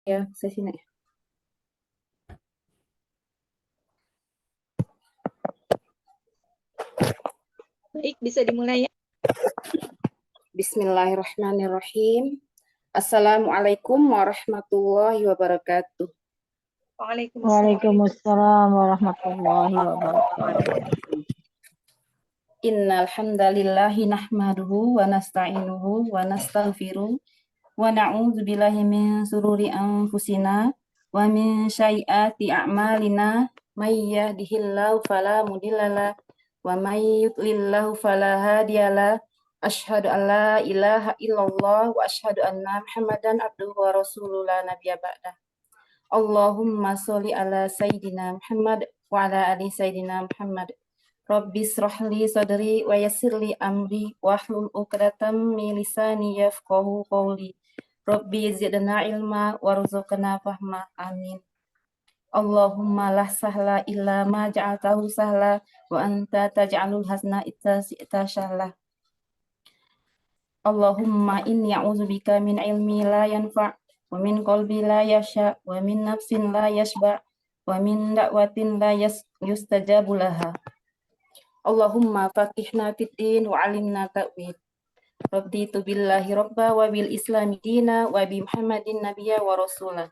Ya, sesinya. Baik, bisa dimulai ya. Bismillahirrahmanirrahim. Assalamualaikum warahmatullahi wabarakatuh. Waalaikumsalam. Waalaikumsalam warahmatullahi wabarakatuh. Innal hamdalillahi nahmaduhu wa nasta'inuhu wa nastaghfiruh wa na'udzu billahi min sururi anfusina wa min sayyiati a'malina may yahdihillahu fala mudhillalah wa may yudlillahu fala hadiyalah. Asyhadu an la ilaha illallah wa asyhadu anna Muhammadan abduhu wa rasuluhu la nabiyya ba'dah. Allahumma sholli ala sayyidina Muhammad wa ala ali sayyidina Muhammad. Rabbi shrahli sadri wa yassirli amri wahlul 'uqdatam min lisani yafqahu qawli. Rabbi zidna ilma warzuqna fahma. Amin. Allahumma la sahla illa ma ja'altahu sahla wa anta taj'alul hasna ita sahla. Allahumma inni a'udzubika min ilmi la yanfa' wa min qalbi la yasha wa min nafsin la yashba wa min da'watin la yustajabu laha. Allahumma faqihna fid din wa 'allimna ta'wil. Raditu billahi rabba wa bil islami dina wa bi Muhammadin nabiyya wa rasulah.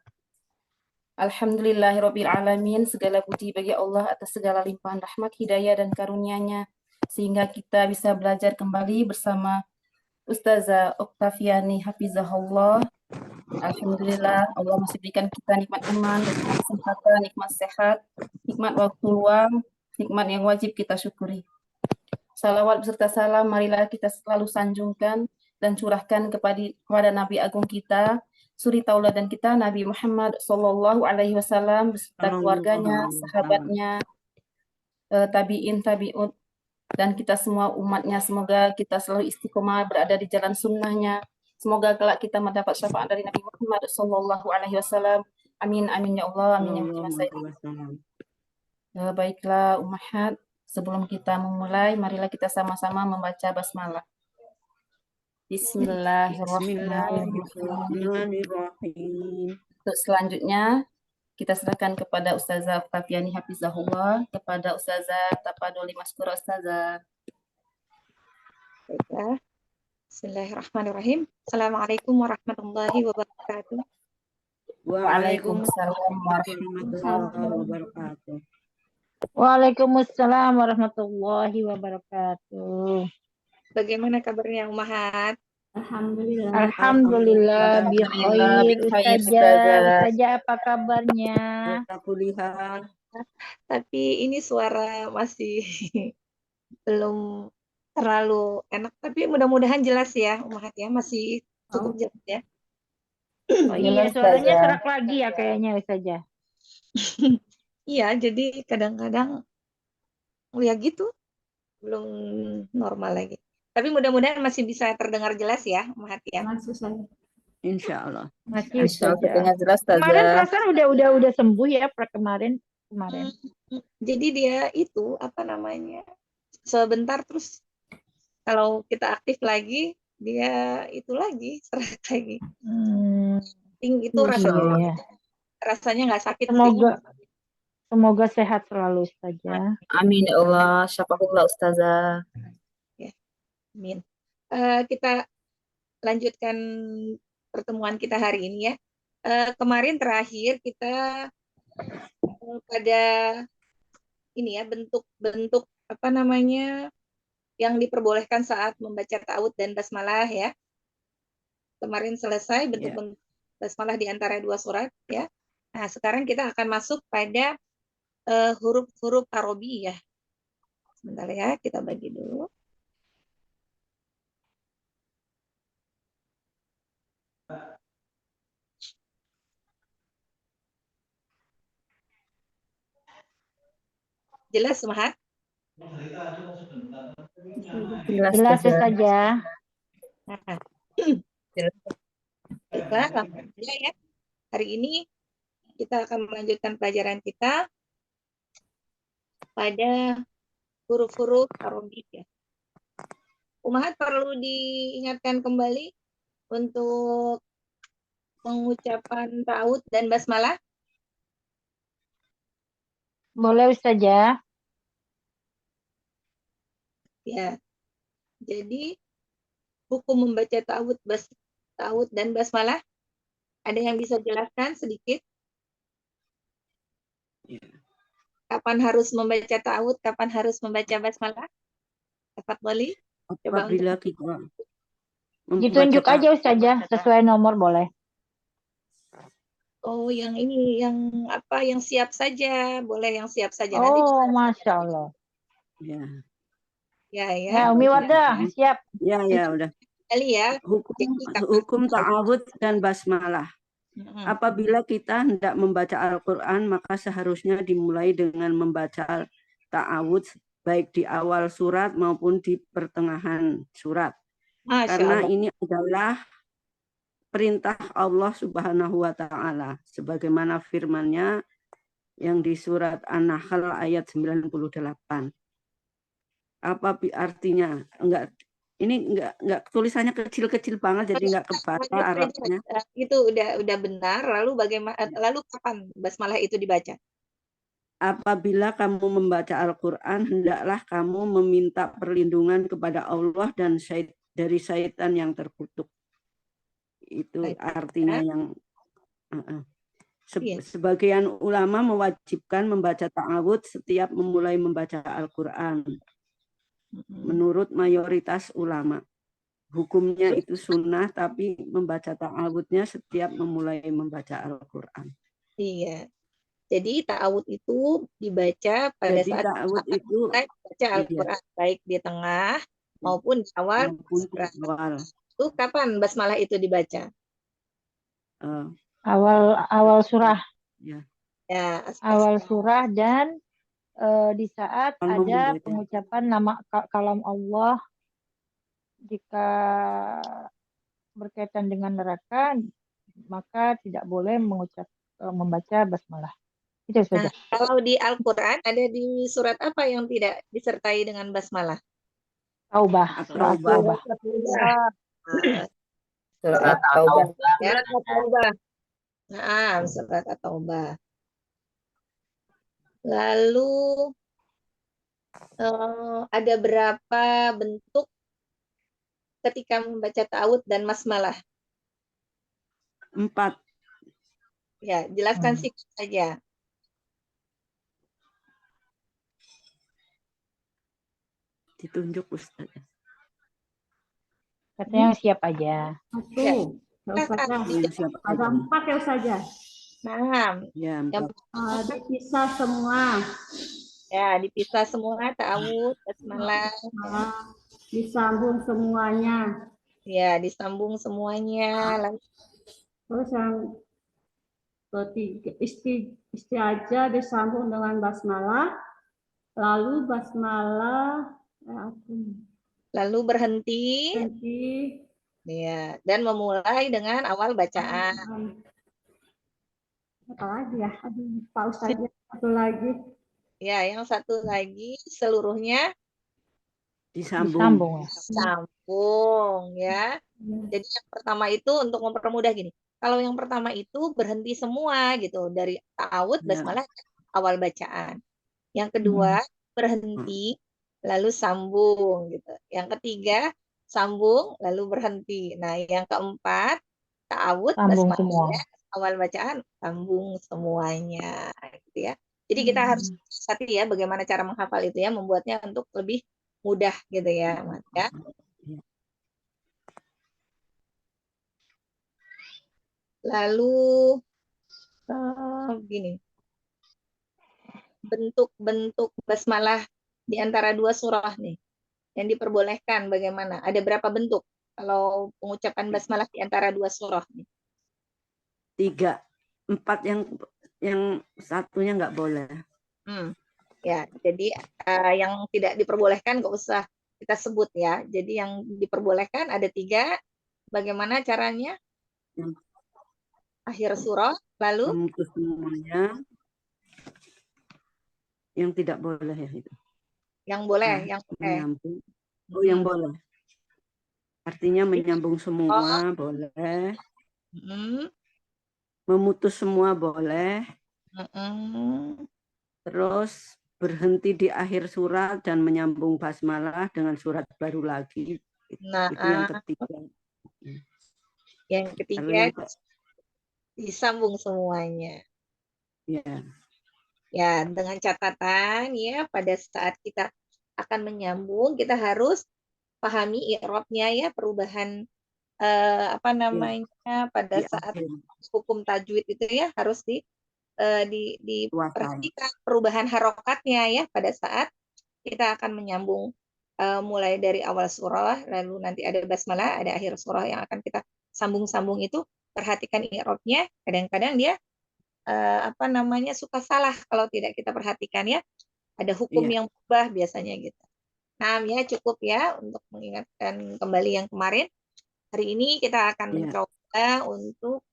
Alhamdulillahirabbil alamin, segala puji bagi Allah atas segala limpahan rahmat, hidayah dan karunia-Nya sehingga kita bisa belajar kembali bersama Ustazah Oktaviani hafizahullah. Alhamdulillah Allah masih berikan kita nikmat iman, nikmat kesehatan, nikmat sehat, nikmat waktu luang, nikmat yang wajib kita syukuri. Salawat beserta salam marilah kita selalu sanjungkan dan curahkan kepada Nabi Agung kita, suri tauladan kita Nabi Muhammad Sallallahu Alaihi Wasallam beserta keluarganya, sahabatnya, tabiin, tabiut, dan kita semua umatnya. Semoga kita selalu istiqomah berada di jalan sunnahnya. Semoga kelak kita mendapat syafaat dari Nabi Muhammad Sallallahu Alaihi Wasallam. Amin, amin ya Allah, amin ya Muhammad. Baiklah umat, sebelum kita memulai, marilah kita sama-sama membaca basmalah. Bismillahirrahmanirrahim. Untuk selanjutnya, kita serahkan kepada Ustazah Oktaviani hafizahullah, kepada Ustazah Tapaduli Maskura. Ustazah. Baiklah. Bismillahirrahmanirrahim. Assalamualaikum warahmatullahi wabarakatuh. Waalaikumsalam warahmatullahi wabarakatuh. Waalaikumsalam warahmatullahi wabarakatuh. Bagaimana kabarnya Umahat? Alhamdulillah bi khair. Ustazah apa kabarnya? Tapi ini suara masih belum terlalu enak, tapi mudah-mudahan jelas ya Umahat ya, masih cukup jelas ya. Oh iya, suaranya serak lagi ya kayaknya Ustazah. Iya, jadi kadang-kadang ya gitu, belum normal lagi. Tapi mudah-mudahan masih bisa terdengar jelas ya, Umahat ya. Insya Allah. Masih terdengar jelas, Kemarin perasaan udah sembuh ya kemarin. Jadi dia itu apa namanya? Sebentar terus kalau kita aktif lagi dia itu lagi serak lagi. Itu rasanya nggak sakit. Semoga sehat selalu Ustazah. Amin ya Allah. Syafaqullah Ustazah. Ya, amin. Kita lanjutkan pertemuan kita hari ini ya. Kemarin terakhir kita pada ini ya, bentuk-bentuk apa namanya yang diperbolehkan saat membaca ta'awudz dan basmalah ya. Kemarin selesai bentuk-bentuk basmalah di antara dua surat ya. Nah, sekarang kita akan masuk pada huruf-huruf arabiyah. Sebentar ya, kita bagi dulu. Jelas, Mahat? Jelas saja. Baiklah, langsung saja ya. Hari ini kita akan melanjutkan pelajaran kita pada huruf-huruf arabiyah. Umahat perlu diingatkan kembali untuk pengucapan ta'awudz dan basmalah? Boleh Ustazah. Ya. Jadi hukum membaca ta'awudz dan basmalah, ada yang bisa jelaskan sedikit? Kapan harus membaca ta'awudz, kapan harus membaca basmalah? Tafadholi. Coba untuk Apabila kita membaca Ditunjuk aja Ustazah, sesuai nomor boleh. Oh, yang ini, yang apa? Yang siap saja, boleh yang siap saja. Nanti Oh, Masya Allah. ya, ya Ya, Umi Wardah, siap. ya udah. Kali ya. Hukum ta'awudz dan basmalah. Mm-mm. Apabila kita hendak membaca Al-Quran, maka seharusnya dimulai dengan membaca ta'awudz baik di awal surat maupun di pertengahan surat. Masya Karena Allah. ini adalah perintah Allah Subhanahu wa Ta'ala, sebagaimana firman-Nya yang di surat An-Nahl ayat 98. Apa artinya? Enggak tulisannya kecil-kecil banget, jadi enggak kebaca Arabnya. Itu udah benar. Lalu bagaimana? Lalu kapan basmalah itu dibaca? Apabila kamu membaca Al-Quran, hendaklah kamu meminta perlindungan kepada Allah dan dari syaitan yang terkutuk. Itu artinya yang sebagian ulama mewajibkan membaca ta'awudz setiap memulai membaca Al-Quran. Menurut mayoritas ulama, hukumnya itu sunnah, tapi membaca ta'awudznya setiap memulai membaca Al-Quran. Iya. Jadi ta'awudz itu dibaca pada saat itu baca Al-Quran, baik di tengah maupun di awal. Itu kapan basmalah itu dibaca? Awal surah. Ya. Awal surah dan di saat ada pengucapan nama kalam Allah, jika berkaitan dengan neraka, maka tidak boleh membaca basmalah. Itu saja. Kalau di Al-Quran ada di surat apa yang tidak disertai dengan basmalah? Taubah. Surat Taubah. Surat Taubah. Ya, Taubah. Nah, surat Taubah. Lalu ada berapa bentuk ketika membaca ta'awudz dan basmalah? 4. Ya, jelaskan singkat saja. Ditunjuk Ustaz. Katanya siap aja. Satu. Ada 4 ya saja. Nah, ya, dipisah semua. Ya, dipisah semua ta'awudz, basmalah. Disambung semuanya. Ya, disambung semuanya. Terus yang ketiga, isti'adzah disambung dengan basmalah. Lalu basmalah lalu berhenti. Ya, dan memulai dengan awal bacaan. Apa lagi ya? Aduh, lupa Ustazah. Satu lagi. Ya, yang satu lagi seluruhnya disambung. Sambung ya. Jadi yang pertama itu untuk mempermudah gini. Kalau yang pertama itu berhenti semua gitu dari ta'awudz basmalah awal bacaan. Yang kedua berhenti lalu sambung gitu. Yang ketiga sambung lalu berhenti. Nah, yang keempat ta'awudz basmalah awal bacaan sambung semuanya gitu ya. Jadi kita harus hati ya bagaimana cara menghafal itu ya, membuatnya untuk lebih mudah gitu ya, Mas ya. Lalu gini. Bentuk-bentuk basmalah di antara dua surah nih yang diperbolehkan bagaimana? Ada berapa bentuk kalau pengucapan basmalah di antara dua surah nih? 3, 4 yang satunya nggak boleh. Ya, jadi yang tidak diperbolehkan nggak usah kita sebut ya. Jadi yang diperbolehkan ada 3. Bagaimana caranya? Akhir surah, lalu memutus semuanya. Yang tidak boleh ya itu. Yang boleh, yang menyambung. Yang boleh. Artinya menyambung semua boleh. Memutus semua boleh. Mm-mm. Terus berhenti di akhir surat dan menyambung basmalah dengan surat baru lagi. Nah, Itu yang ketiga. yang Kalau ketiga yang disambung semuanya. ya, Ya, dengan catatan ya pada saat kita akan menyambung kita harus pahami i'rabnya ya, perubahan apa namanya pada di saat akhir hukum tajwid itu ya harus kuasai. diperhatikan perubahan harokatnya ya pada saat kita akan menyambung mulai dari awal surah lalu nanti ada basmalah, ada akhir surah yang akan kita sambung-sambung itu perhatikan i'rabnya. Kadang-kadang dia apa namanya suka salah kalau tidak kita perhatikan ya. Ada hukum Iya. yang berubah biasanya gitu. Nah, ya cukup ya untuk mengingatkan kembali yang kemarin. Hari ini kita akan Iya. mencoba untuk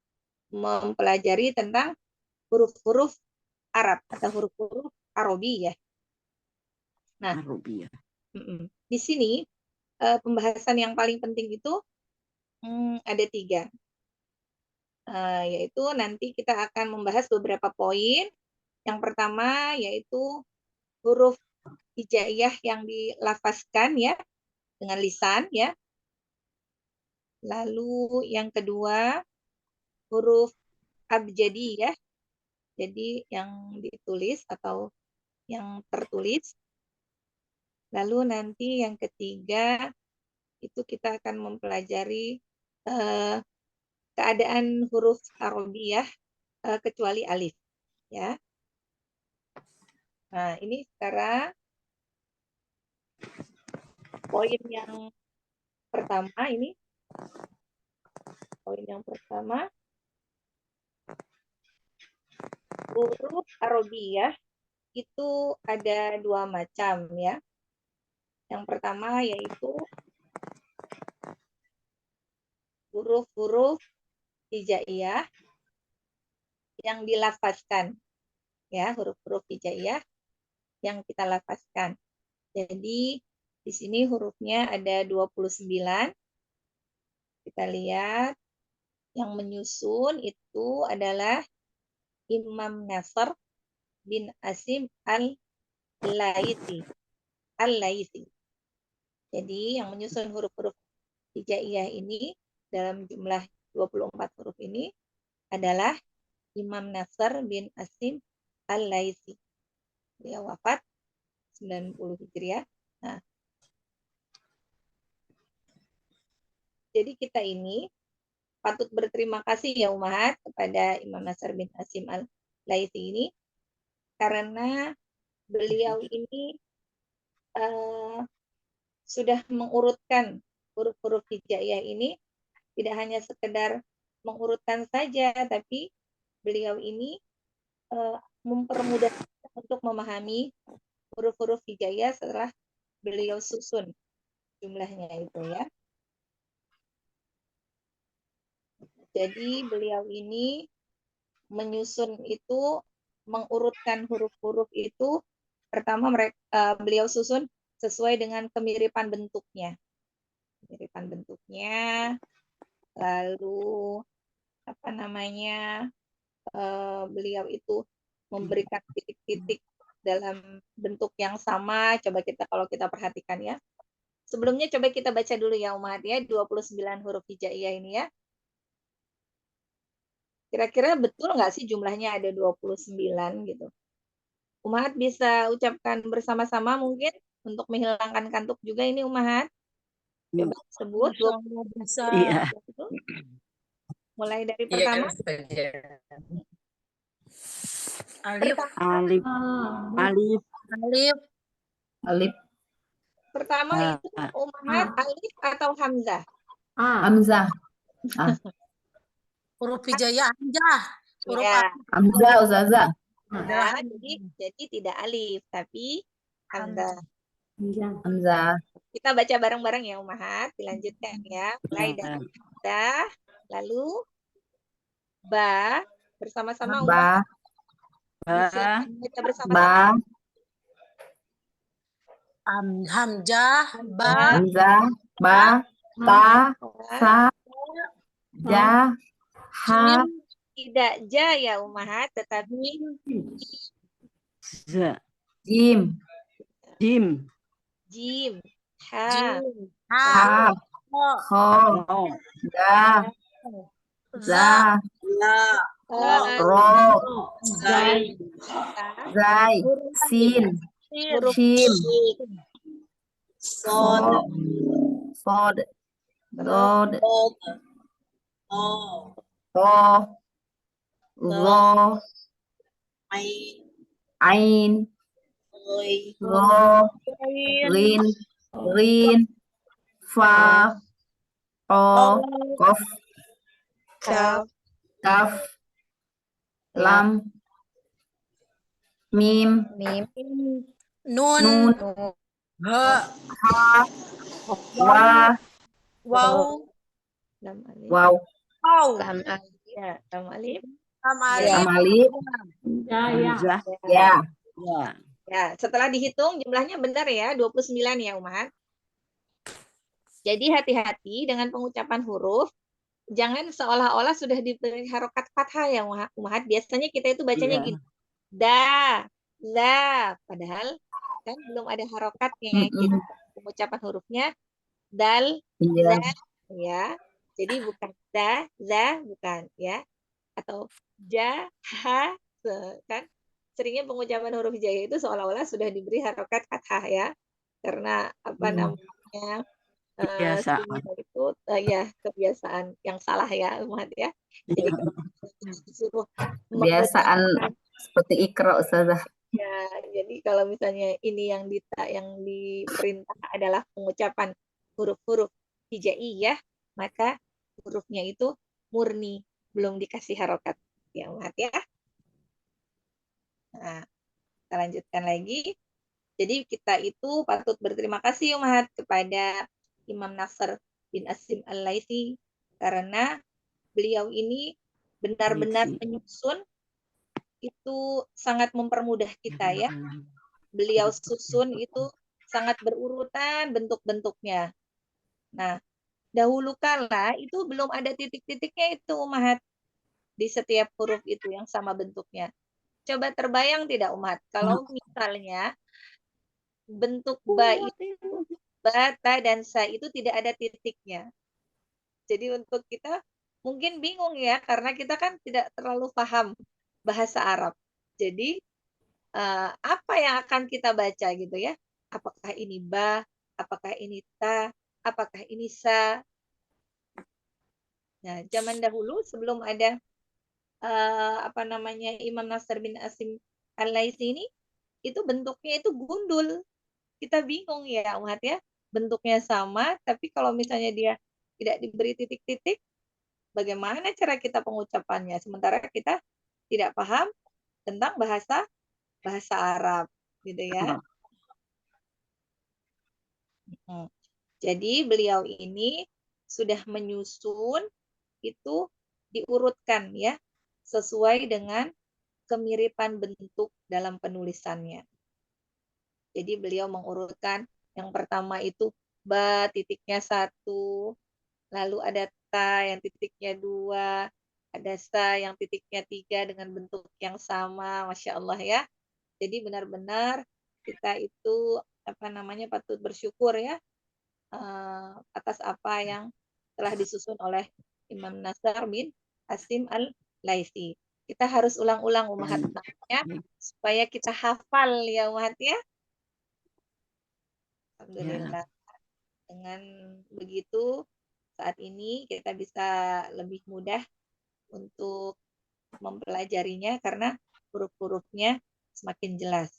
mempelajari tentang huruf-huruf Arab atau huruf-huruf Arabi ya. Nah, Arabia. di sini pembahasan yang paling penting itu ada 3. Yaitu nanti kita akan membahas beberapa poin. Yang pertama yaitu huruf hijaiyah yang dilafazkan ya dengan lisan ya. Lalu yang kedua huruf abjadiyah. Jadi yang ditulis atau yang tertulis. Lalu nanti yang ketiga itu kita akan mempelajari keadaan huruf Arabiyah kecuali alif ya. Nah, ini sekarang poin yang pertama ini. Poin yang pertama huruf Arabiyah itu ada 2 macam ya. Yang pertama yaitu huruf-huruf hijaiyah yang dilafazkan ya, huruf-huruf hijaiyah yang kita lafazkan. Jadi di sini hurufnya ada 29. Kita lihat yang menyusun itu adalah Imam Nasr bin Asim al-Laitsi. Jadi yang menyusun huruf-huruf hijaiyah ini dalam jumlah 24 huruf ini adalah Imam Nasr bin Asim al-Laitsi. Dia wafat 90 Hijriah. Nah, jadi kita ini patut berterima kasih ya Umahat kepada Imam Nasr bin Asim al-Laitsi ini karena beliau ini sudah mengurutkan huruf-huruf hijaiyah ini tidak hanya sekedar mengurutkan saja, tapi beliau ini mempermudah untuk memahami huruf-huruf hijaiyah setelah beliau susun jumlahnya itu ya. Jadi beliau ini menyusun itu, mengurutkan huruf-huruf itu, pertama beliau susun sesuai dengan kemiripan bentuknya. Kemiripan bentuknya, lalu apa namanya, beliau itu memberikan titik-titik dalam bentuk yang sama. Coba kalau kita perhatikan ya. Sebelumnya coba kita baca dulu ya Umat ya, 29 huruf hijaiyah ini ya. Kira-kira betul nggak sih jumlahnya ada 29 gitu? Umahat bisa ucapkan bersama-sama mungkin untuk menghilangkan kantuk juga ini Umahat. Coba sebut. Bisa. Iya. Mulai dari pertama. Alif. Alif. Alif. Alif. Alif. Pertama itu Umahat alif atau hamzah? Hamzah. Huruf hijaiyah hamzah. Huruf Ya. Hamzah, Ustazah. Nah, jadi tidak alif tapi hamzah. Hamzah. Kita baca bareng-bareng ya Umahat. Dilanjutkan ya. Mulai dari hamzah, lalu ba bersama-sama Umahat. Bisa baca bersama-sama. Hamzah, ba, Hamzah, ba, ta, sa, ja, ha, tidak ja ya Ummahat, tetapi Za. Jim, Jim. jim, ha, Jim. Ha. ha, Ho. kho, Ro. da, Za. za, ta, ro, Zai. ta, zai, sin, Sin. huruf shim, Sod. so, sod, dod, to, zo, ain, go, rin, rin, fa, o, kof, kaf, kaf, lam, mim, mim, Nun. nun, Ha. ha, wa, Waw. lam alif, waw, Waw. lam alif, ya, lam alif, Lam Ya. alif. amalib, Jaya. Hamzah. ya, Ya. ya. Setelah dihitung jumlahnya benar ya, 29 ya Ummahat. Jadi hati-hati dengan pengucapan huruf. Jangan seolah-olah sudah diberi harokat fathah ya Ummahat. Biasanya kita itu bacanya Iya. gini. Da, la. Padahal kan belum ada harokatnya. Jadi pengucapan hurufnya dal, iya, za, ya. Jadi bukan da, za, bukan ya. Atau ja, ha, kan. Seringnya pengucapan huruf hijaya itu seolah-olah sudah diberi harokat fathah ya. Karena apa namanya? Kebiasaan. Sehingga itu ya kebiasaan yang salah ya Ummahat ya. Jadi kalau disuruh kebiasaan mengucapkan seperti ikra Ustazah. ya, jadi kalau misalnya ini yang diperintah adalah pengucapan huruf-huruf hijaiyah, maka hurufnya itu murni, belum dikasih harokat ya Ummahat ya. Nah, kita lanjutkan lagi. Jadi kita itu patut berterima kasih Ummahat kepada Imam Nasr bin Asim Al-Laitsi karena beliau ini benar-benar Laitsi. menyusun itu sangat mempermudah kita ya. Beliau susun itu sangat berurutan bentuk-bentuknya. Nah, dahulu kala itu belum ada titik-titiknya itu Ummahat di setiap huruf itu yang sama bentuknya. Coba terbayang tidak Ummahat kalau misalnya bentuk ba itu, ba, ta, dan sa itu tidak ada titiknya. Jadi untuk kita mungkin bingung ya, karena kita kan tidak terlalu paham bahasa Arab. Jadi apa yang akan kita baca gitu ya? Apakah ini ba, apakah ini ta, apakah ini sa? Nah, zaman dahulu sebelum ada apa namanya Imam Nasr bin Asim Al-Laitsi ini, itu bentuknya itu gundul. Kita bingung ya Ummahat ya, bentuknya sama, tapi kalau misalnya dia tidak diberi titik-titik, bagaimana cara kita pengucapannya? Sementara kita tidak paham tentang bahasa Arab, gitu ya. Jadi beliau ini sudah menyusun itu diurutkan ya, sesuai dengan kemiripan bentuk dalam penulisannya. Jadi beliau mengurutkan yang pertama itu ba titiknya 1, lalu ada ta yang titiknya 2, ada sa yang titiknya 3 dengan bentuk yang sama, Masya Allah ya. Jadi benar-benar kita itu apa namanya patut bersyukur ya atas apa yang telah disusun oleh Imam Nasr bin Asim Al-Laitsi. Kita harus ulang-ulang Ummahat namanya supaya kita hafal ya Ummahat ya. Alhamdulillah. Dengan begitu saat ini kita bisa lebih mudah untuk mempelajarinya karena huruf-hurufnya semakin jelas.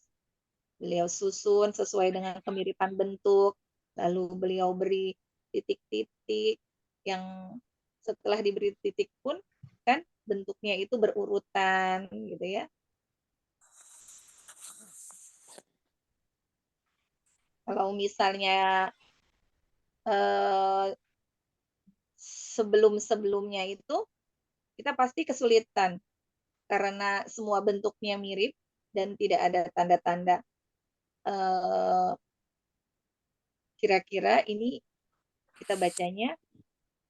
Beliau susun sesuai dengan kemiripan bentuk, lalu beliau beri titik-titik yang setelah diberi titik pun kan bentuknya itu berurutan gitu ya. Kalau misalnya sebelum-sebelumnya itu kita pasti kesulitan karena semua bentuknya mirip dan tidak ada tanda-tanda kira-kira ini kita bacanya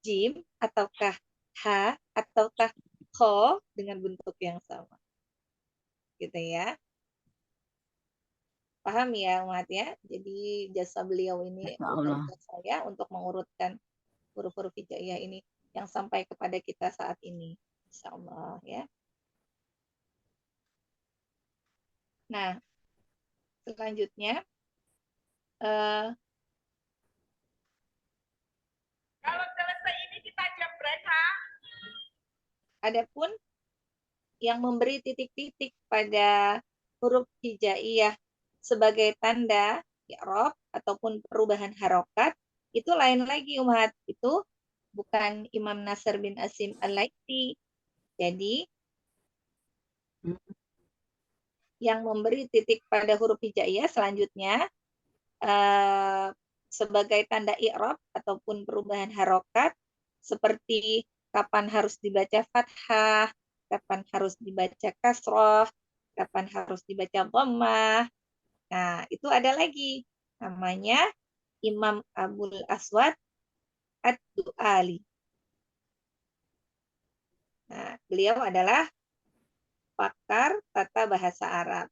jim ataukah ha ataukah kho dengan bentuk yang sama. Gitu ya. Paham ya, Umat ya? Jadi jasa beliau ini, Ya Allah. jasa saya untuk mengurutkan huruf-huruf hijaiyah ini yang sampai kepada kita saat ini. Insya Allah ya. Nah, selanjutnya Kalau selesai ini kita jam berapa? adapun yang memberi titik-titik pada huruf hijaiyah sebagai tanda i'rab ataupun perubahan harokat itu lain lagi Umat. Itu bukan Imam Nasr bin Asim Al-Laitsi. Jadi yang memberi titik pada huruf hijaiyah selanjutnya sebagai tanda i'rab ataupun perubahan harokat seperti kapan harus dibaca fathah, kapan harus dibaca kasroh, kapan harus dibaca dhammah. Nah, itu ada lagi namanya Imam Abul Aswad Ad-Du'ali. Nah, beliau adalah pakar tata bahasa Arab.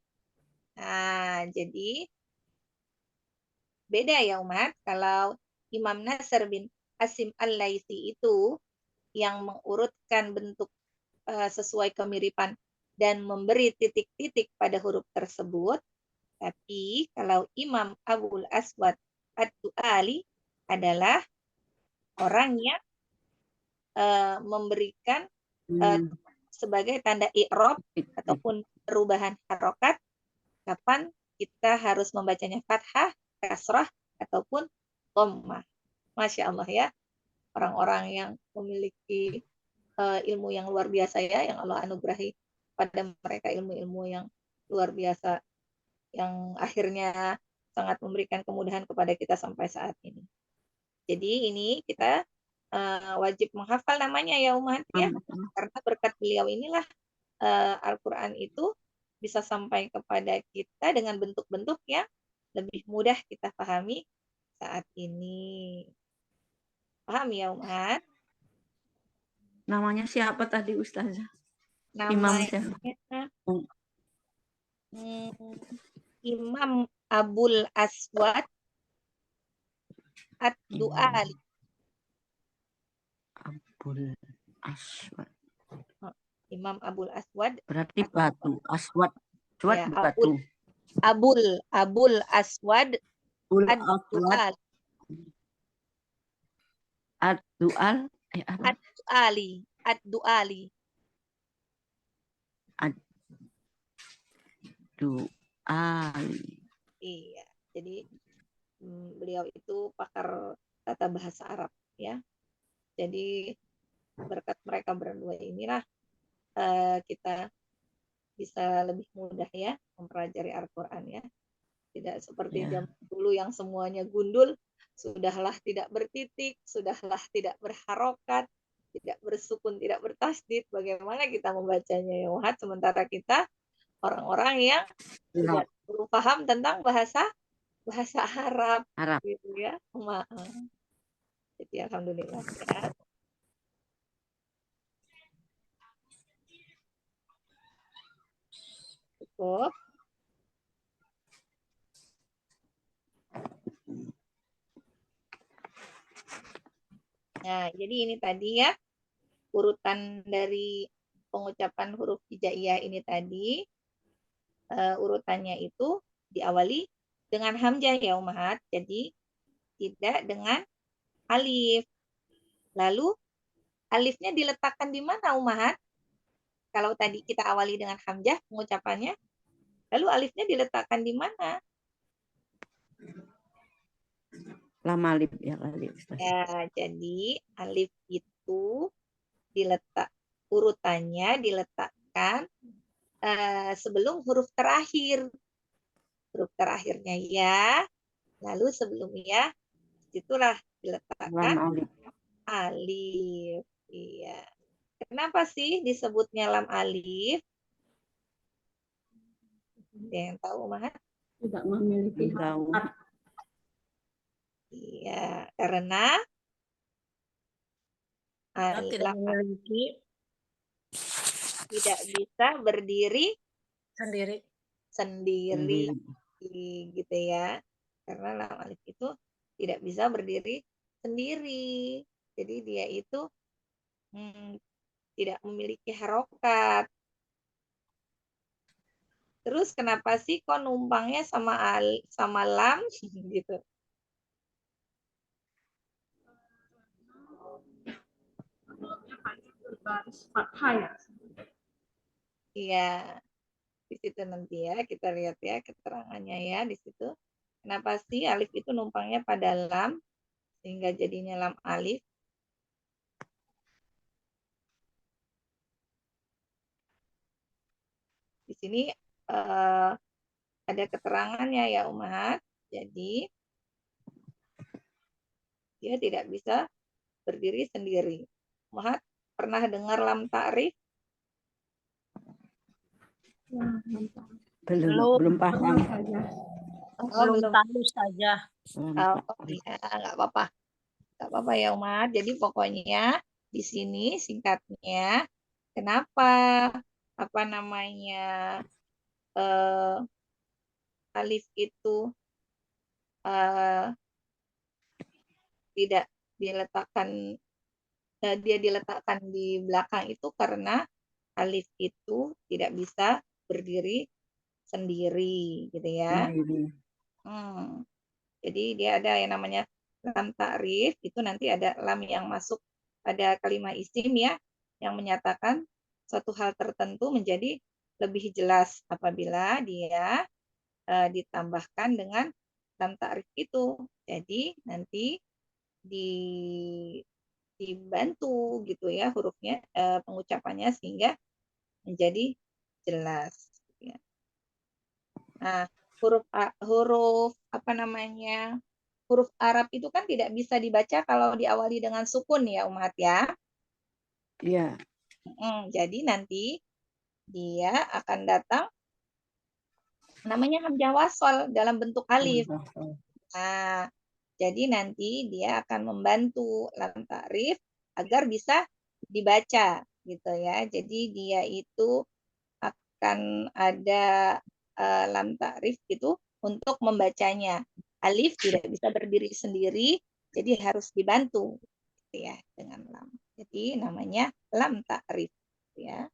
Nah, jadi beda ya Umat, kalau Imam Nasr bin Asim Al-Laitsi itu yang mengurutkan bentuk sesuai kemiripan dan memberi titik-titik pada huruf tersebut. Tapi kalau Imam Abul Aswad Ad-Du'ali adalah orang yang memberikan sebagai tanda i'rab ataupun perubahan harokat kapan kita harus membacanya fathah, kasrah, ataupun dhammah. Masya Allah ya. Orang-orang yang memiliki ilmu yang luar biasa ya, yang Allah anugerahi pada mereka ilmu-ilmu yang luar biasa, yang akhirnya sangat memberikan kemudahan kepada kita sampai saat ini. Jadi ini kita wajib menghafal namanya ya Umat ya, karena berkat beliau inilah Al-Quran itu bisa sampai kepada kita dengan bentuk-bentuk yang lebih mudah kita pahami saat ini. Paham ya Umat? Namanya siapa tadi Ustazah? Imam siapa? Namanya Imam Abul Aswad Ad-Du'ali. Abul Aswad. Imam Abul Aswad. Berarti batu. Aswad. Aswad Ya, batu. Abul Aswad Abul Aswad Ad-Du'ali. Ad-Du'al. Apa? Ad-Du'ali. Ad-Du'ali. Ad-Du'ali. Iya, jadi beliau itu pakar tata bahasa Arab ya. Jadi berkat mereka berdua inilah kita bisa lebih mudah ya mempelajari Al-Quran ya. Tidak seperti zaman dulu yang semuanya gundul, sudahlah tidak bertitik, sudahlah tidak berharokat, tidak bersukun, tidak bertasdid. Bagaimana kita membacanya ya Wahad? Sementara kita orang-orang yang tidak perlu paham tentang bahasa Arab. Gitu ya. Jadi alhamdulillah ya. Cukup. Nah, jadi ini tadi ya urutan dari pengucapan huruf hijaiyah ini tadi. Urutannya itu diawali dengan hamzah ya Umahat. Jadi tidak dengan alif. Lalu alifnya diletakkan di mana Umahat? Kalau tadi kita awali dengan hamzah pengucapannya, lalu alifnya diletakkan di mana? Lam alif ya kali Ustaz. Ya, jadi alif itu urutannya diletakkan sebelum huruf terakhir. Huruf terakhirnya ya, lalu sebelum ya, itulah diletakkan alif. Iya. Kenapa sih disebutnya lam alif? Ada yang tahu, Mahat? Tidak memiliki harokat. Iya, karena tidak memiliki tidak bisa berdiri Sendiri. sendiri, gitu ya. Karena lam alif itu tidak bisa berdiri sendiri. Jadi dia itu tidak memiliki harokat. Terus kenapa sih kok numpangnya sama lam gitu? Iya, di situ nanti ya kita lihat ya keterangannya ya di situ. Kenapa sih alif itu numpangnya pada lam sehingga jadinya lam alif? Di sini ada keterangannya ya Umat. Jadi dia tidak bisa berdiri sendiri. Umat pernah dengar lam ta'rif? Belum paham. Belum tahu saja. Oh iya, nggak apa-apa. Nggak apa-apa ya Umat. Jadi pokoknya di sini singkatnya, kenapa apa namanya alif itu tidak diletakkan dia diletakkan di belakang itu karena alif itu tidak bisa berdiri sendiri gitu ya. Jadi dia ada yang namanya lam ta'rif, itu nanti ada lam yang masuk pada kalimat isim ya, yang menyatakan suatu hal tertentu menjadi lebih jelas apabila dia ditambahkan dengan lam ta'rif itu. Jadi nanti dibantu gitu ya hurufnya, pengucapannya sehingga menjadi jelas. Ya. Nah, huruf apa namanya? Huruf Arab itu kan tidak bisa dibaca kalau diawali dengan sukun ya Umat ya. Iya. Jadi nanti dia akan datang namanya hamzah wasol dalam bentuk alif. Nah, jadi nanti dia akan membantu lam ta'rif agar bisa dibaca gitu ya. Jadi dia itu akan ada lam ta'rif itu untuk membacanya. Alif tidak bisa berdiri sendiri, jadi harus dibantu gitu ya dengan lam. Jadi namanya lam ta'rif ya.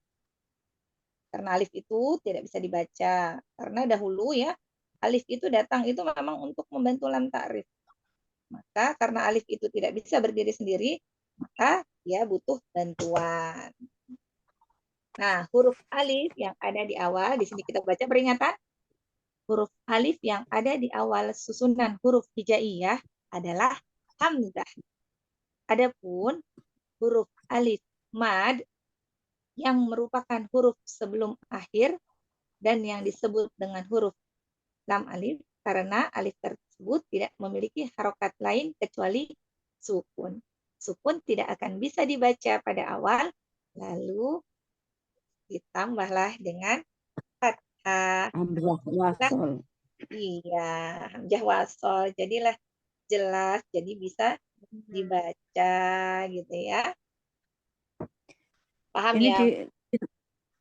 Karena alif itu tidak bisa dibaca. Karena dahulu ya alif itu datang itu memang untuk membantu lam ta'rif. Maka karena alif itu tidak bisa berdiri sendiri, maka dia butuh bantuan. Nah, huruf alif yang ada di awal, di sini kita baca peringatan. Huruf alif yang ada di awal susunan huruf hijaiyah adalah hamzah. Adapun huruf alif mad yang merupakan huruf sebelum akhir dan yang disebut dengan huruf lam alif karena alif tersebut tidak memiliki harokat lain kecuali sukun. Sukun tidak akan bisa dibaca pada awal, lalu ditambahlah dengan fathah. Hamzah wasol. Iya, hamzah wasol. Jadilah jelas, jadi bisa dibaca gitu ya. Paham Ini ya?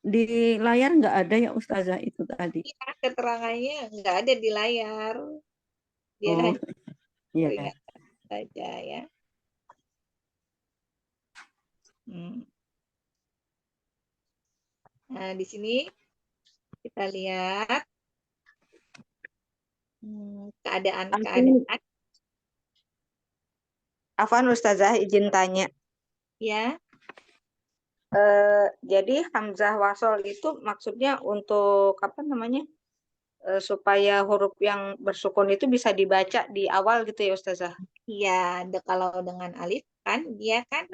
di layar nggak ada ya Ustazah itu tadi. Ya, keterangannya nggak ada di layar. Dia hanya Iya. peringatan saja ya. Nah, di sini kita lihat keadaan-keadaan. Afwan Ustazah izin tanya. Ya. Jadi hamzah wasol itu maksudnya untuk apa namanya? Supaya huruf yang bersukun itu bisa dibaca di awal gitu ya Ustazah. Iya, kalau dengan alif kan dia kan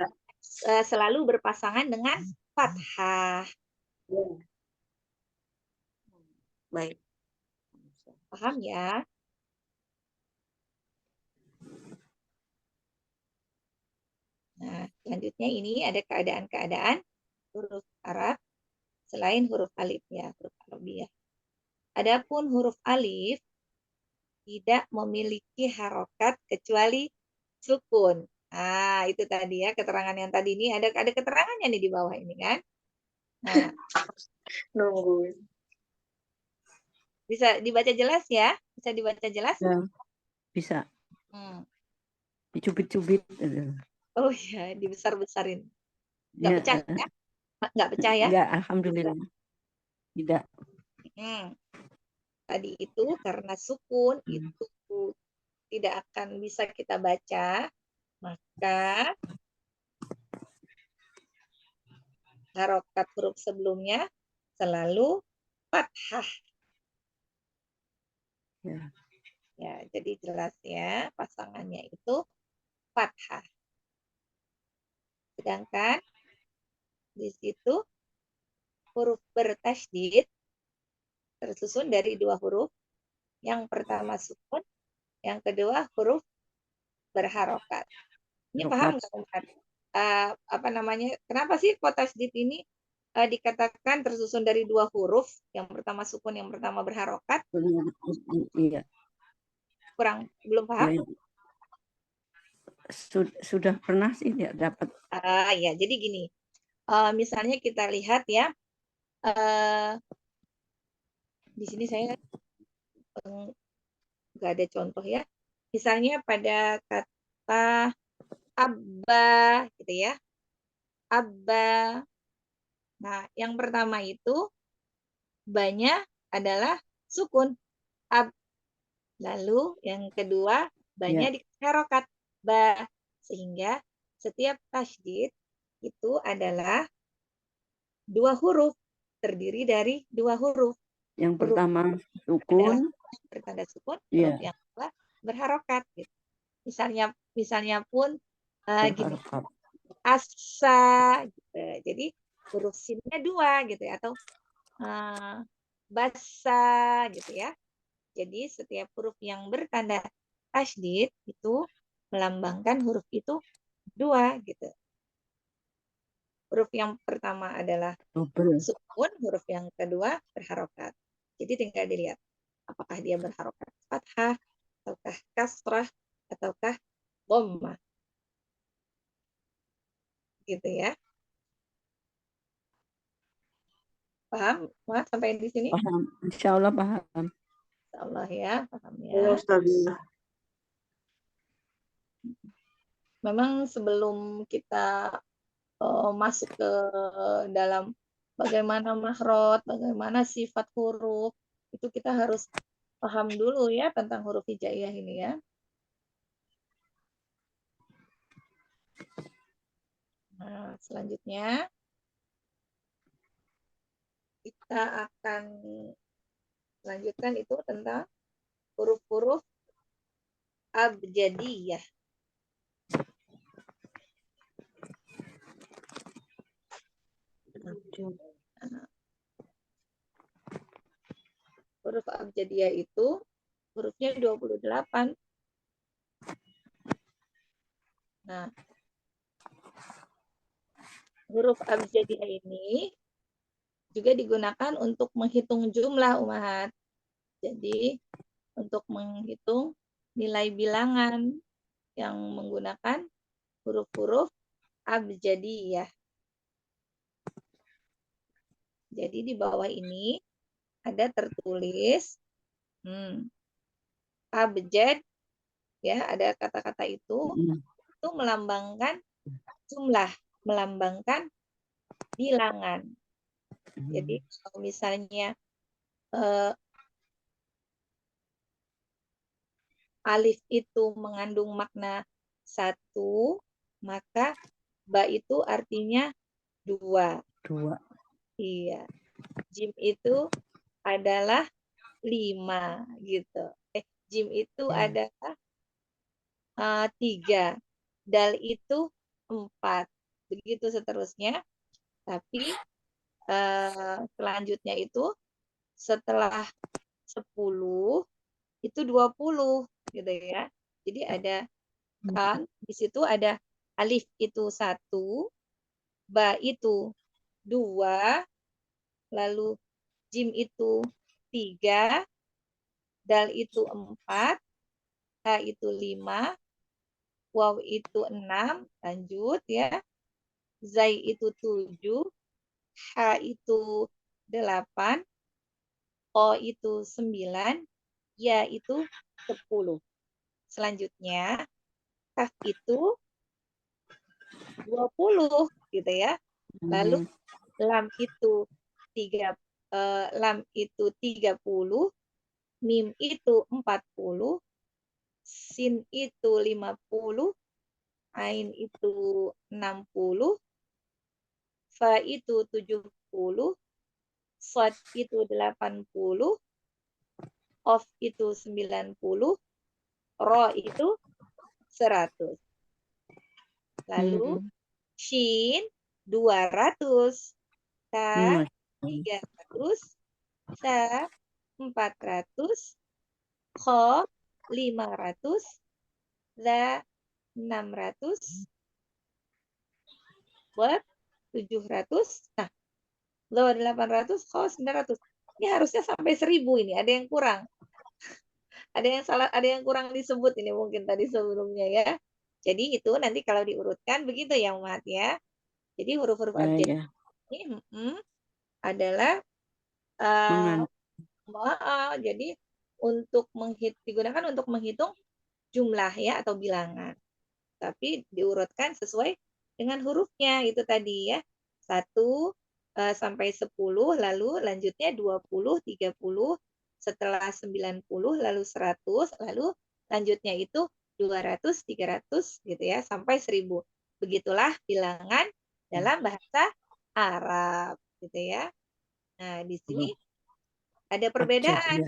selalu berpasangan dengan fathah. Baik. Paham ya? Nah, selanjutnya ini ada keadaan-keadaan huruf Arab selain huruf alif ya, huruf Arabiyah. Adapun huruf alif tidak memiliki harokat kecuali sukun. Nah, itu tadi ya keterangan yang tadi ini ada keterangannya nih di bawah ini kan. Nah, Nungguin. bisa dibaca jelas ya? Bisa dibaca jelas? Ya, bisa Hmm. dicubit-cubit. Oh iya, dibesar-besarin. Nggak Ya, pecah ya? Nggak pecah ya? enggak, alhamdulillah. Tidak. Hmm. Tadi itu karena sukun Hmm. itu tidak akan bisa kita baca, maka harokat huruf sebelumnya selalu fathah. Ya. Ya, jadi jelas ya, pasangannya itu fathah. Sedangkan di situ huruf bertasydid tersusun dari dua huruf. Yang pertama sukun, yang kedua huruf berharokat. Ini paham nggak, Umat? Apa namanya? Kenapa sih kok tasydid ini dikatakan tersusun dari dua huruf? Yang pertama sukun, yang pertama berharokat. Iya. Belum paham? Ya, sudah pernah sih ya dapat. Ya, jadi gini. Misalnya kita lihat ya. Di sini saya nggak ada contoh ya. Misalnya pada kata abba gitu ya. Abba. Nah, yang pertama itu banyak adalah sukun. Ab. Lalu yang kedua banyak dikasih harokat ba. Sehingga setiap tasydid itu adalah dua huruf. Terdiri dari dua huruf. Yang Huruf pertama sukun, bertanda sukun, Iya. huruf yang kedua berharokat. Gitu. Misalnya pun gini, berharokat. asa, gitu. Jadi huruf sinnya dua gitu ya, atau basa gitu ya. Jadi setiap huruf yang bertanda tasydid itu melambangkan huruf itu dua gitu. Huruf yang pertama adalah Double. sukun, huruf yang kedua berharokat. Jadi tinggal dilihat apakah dia berharokat fathah, ataukah kasrah, ataukah dhammah. Gitu ya. Paham? Muat sampai di sini? Paham. Insya Allah paham. Insya Allah ya, paham Ya, ya. Ustazah. Memang sebelum kita masuk ke dalam bagaimana makhraj, bagaimana sifat huruf, itu kita harus paham dulu ya tentang huruf hijaiyah ini ya. Nah, selanjutnya kita akan lanjutkan itu tentang huruf-huruf abjadiyah. Huruf abjadiyah itu hurufnya 28. Nah, huruf abjadiyah ini juga digunakan untuk menghitung jumlah umat. Jadi, untuk menghitung nilai bilangan yang menggunakan huruf-huruf abjadiyah. Jadi di bawah ini ada tertulis abjad, ya ada kata-kata itu melambangkan jumlah, melambangkan bilangan. Jadi kalau misalnya alif itu mengandung makna 1, maka ba itu artinya 2. 2. Iya. Jim itu adalah 5 gitu. Jim itu adalah 3. Dal itu 4. Begitu seterusnya. Tapi selanjutnya itu setelah 10 itu 20 gitu ya. Jadi ada kan di situ ada alif itu 1, ba itu 2, lalu jim itu 3, dal itu 4, ha itu 5, waw itu 6, lanjut ya. Zai itu 7, H itu 8, O itu 9, Ya itu 10. Selanjutnya, Kaf itu 20 gitu ya. Lalu lam itu 30, mim itu 40, sin itu 50, ain itu 60, fa itu 70, shad itu 80, of itu 90, ro itu 100. Lalu shin 200, ka 300, sa 400, kho 500, za 600, wa 700. Nah, lo 800, kho 900. Ini harusnya sampai 1000 ini. Ada yang kurang. Ada yang salah, ada yang kurang disebut ini mungkin tadi sebelumnya ya. Jadi itu nanti kalau diurutkan begitu ya Umat ya. Jadi huruf-huruf abjad ini adalah jadi digunakan untuk menghitung jumlah ya atau bilangan. Tapi diurutkan sesuai dengan hurufnya itu tadi ya. 1 sampai 10, lalu lanjutnya 20, 30, setelah 90, lalu 100, lalu lanjutnya itu 200, 300 gitu ya, sampai 1000. Begitulah bilangan dalam bahasa Arab gitu ya. Nah, di sini ada perbedaan.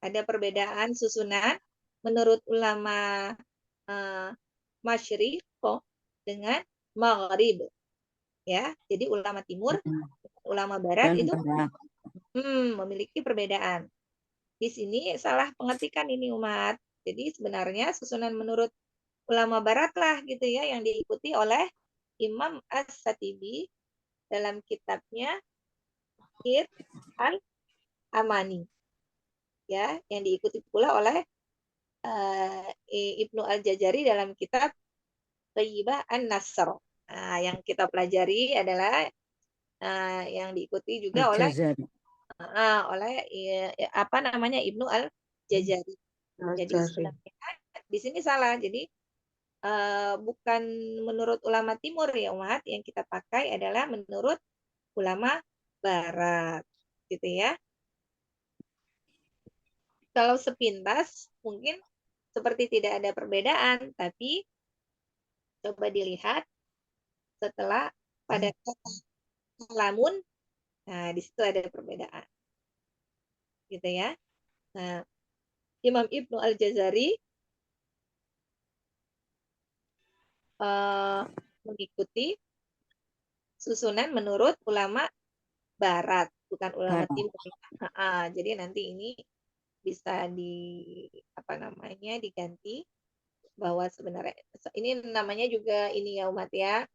Ada perbedaan susunan menurut ulama Masyriq dengan Maghrib. Ya, jadi ulama timur, ulama barat itu memiliki perbedaan. Di sini salah pengertikan ini Umat. Jadi sebenarnya susunan menurut ulama barat lah gitu ya yang diikuti oleh Imam As-Satibi dalam kitabnya Ir al-Amani. Ya, yang diikuti pula oleh Ibnu Al-Jazari dalam kitab Thayyibah An-Nasr. Nah, yang kita pelajari adalah yang diikuti juga oleh Ibnu Al-Jazari. Jadi sebenarnya di sini salah. Jadi bukan menurut ulama timur ya Umat, yang kita pakai adalah menurut ulama barat gitu ya. Kalau sepintas mungkin seperti tidak ada perbedaan, tapi coba dilihat setelah pada kata lamun, nah di situ ada perbedaan, gitu ya. Nah, Imam Ibnu Al-Jazari mengikuti susunan menurut ulama barat, bukan ulama timur. Jadi nanti ini bisa diganti bahwa sebenarnya ini namanya juga ini ya Umat ya,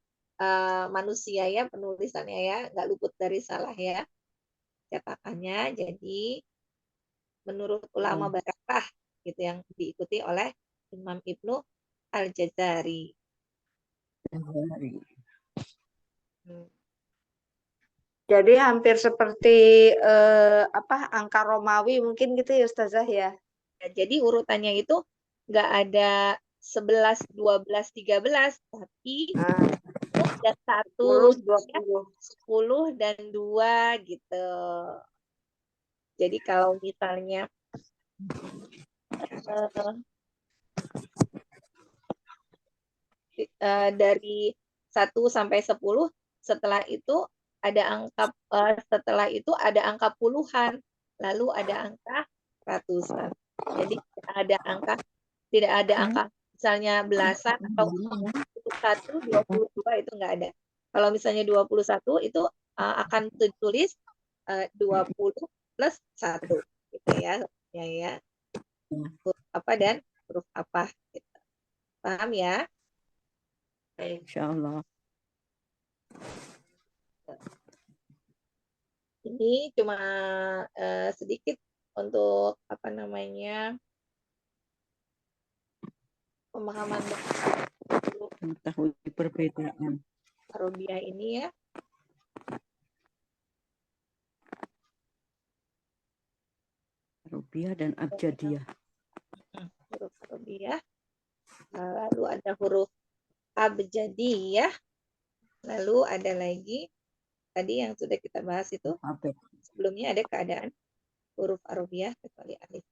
manusia ya penulisannya ya, nggak luput dari salah ya cetakannya. Jadi menurut ulama barat lah gitu yang diikuti oleh Imam Ibnu Al-Jazari. Jadi hampir seperti angka Romawi mungkin gitu ya Ustazah ya. Jadi urutannya itu nggak ada 11, 12, 13, tapi ada 1, 10, dan 2 gitu. Jadi kalau misalnya dari 1 sampai 10, setelah itu ada angka puluhan, lalu ada angka ratusan. Jadi tidak ada angka misalnya belasan atau 21, 22 itu enggak ada. Kalau misalnya 21 itu akan ditulis 20 plus 1 gitu ya. Ya. Huruf apa dan huruf apa gitu. Paham ya? Insyaallah. Ini cuma sedikit untuk pemahaman Mengetahui perbedaan. Arabia ini ya. Arabiyah dan Abjadiyah. Huruf Arabiyah. Lalu ada huruf Abjadiyah. Lalu ada lagi tadi yang sudah kita bahas itu. Alfabet. Sebelumnya ada keadaan huruf Arabiyah kecuali alif.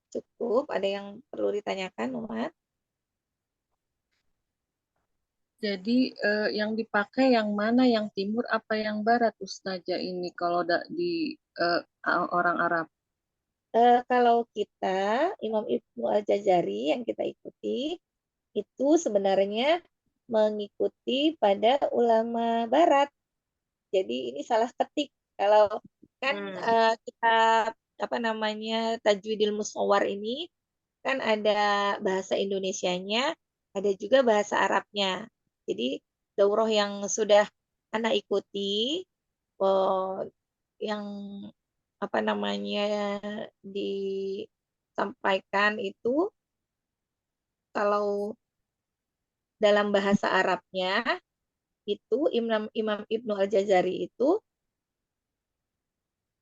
Cukup. Ada yang perlu ditanyakan, Muhammad? Jadi yang dipakai yang mana, yang timur apa yang barat Ustazah ini kalau di orang Arab? Kalau kita Imam Ibnu Al-Jazari yang kita ikuti itu sebenarnya mengikuti pada ulama barat. Jadi ini salah ketik. Kalau kan kitab apa namanya Tajwidil Musawwar ini kan ada bahasa Indonesianya, ada juga bahasa Arabnya. Jadi daurah yang sudah anak ikuti, yang apa namanya disampaikan itu kalau dalam bahasa Arabnya itu Imam Ibnu Al-Jazari itu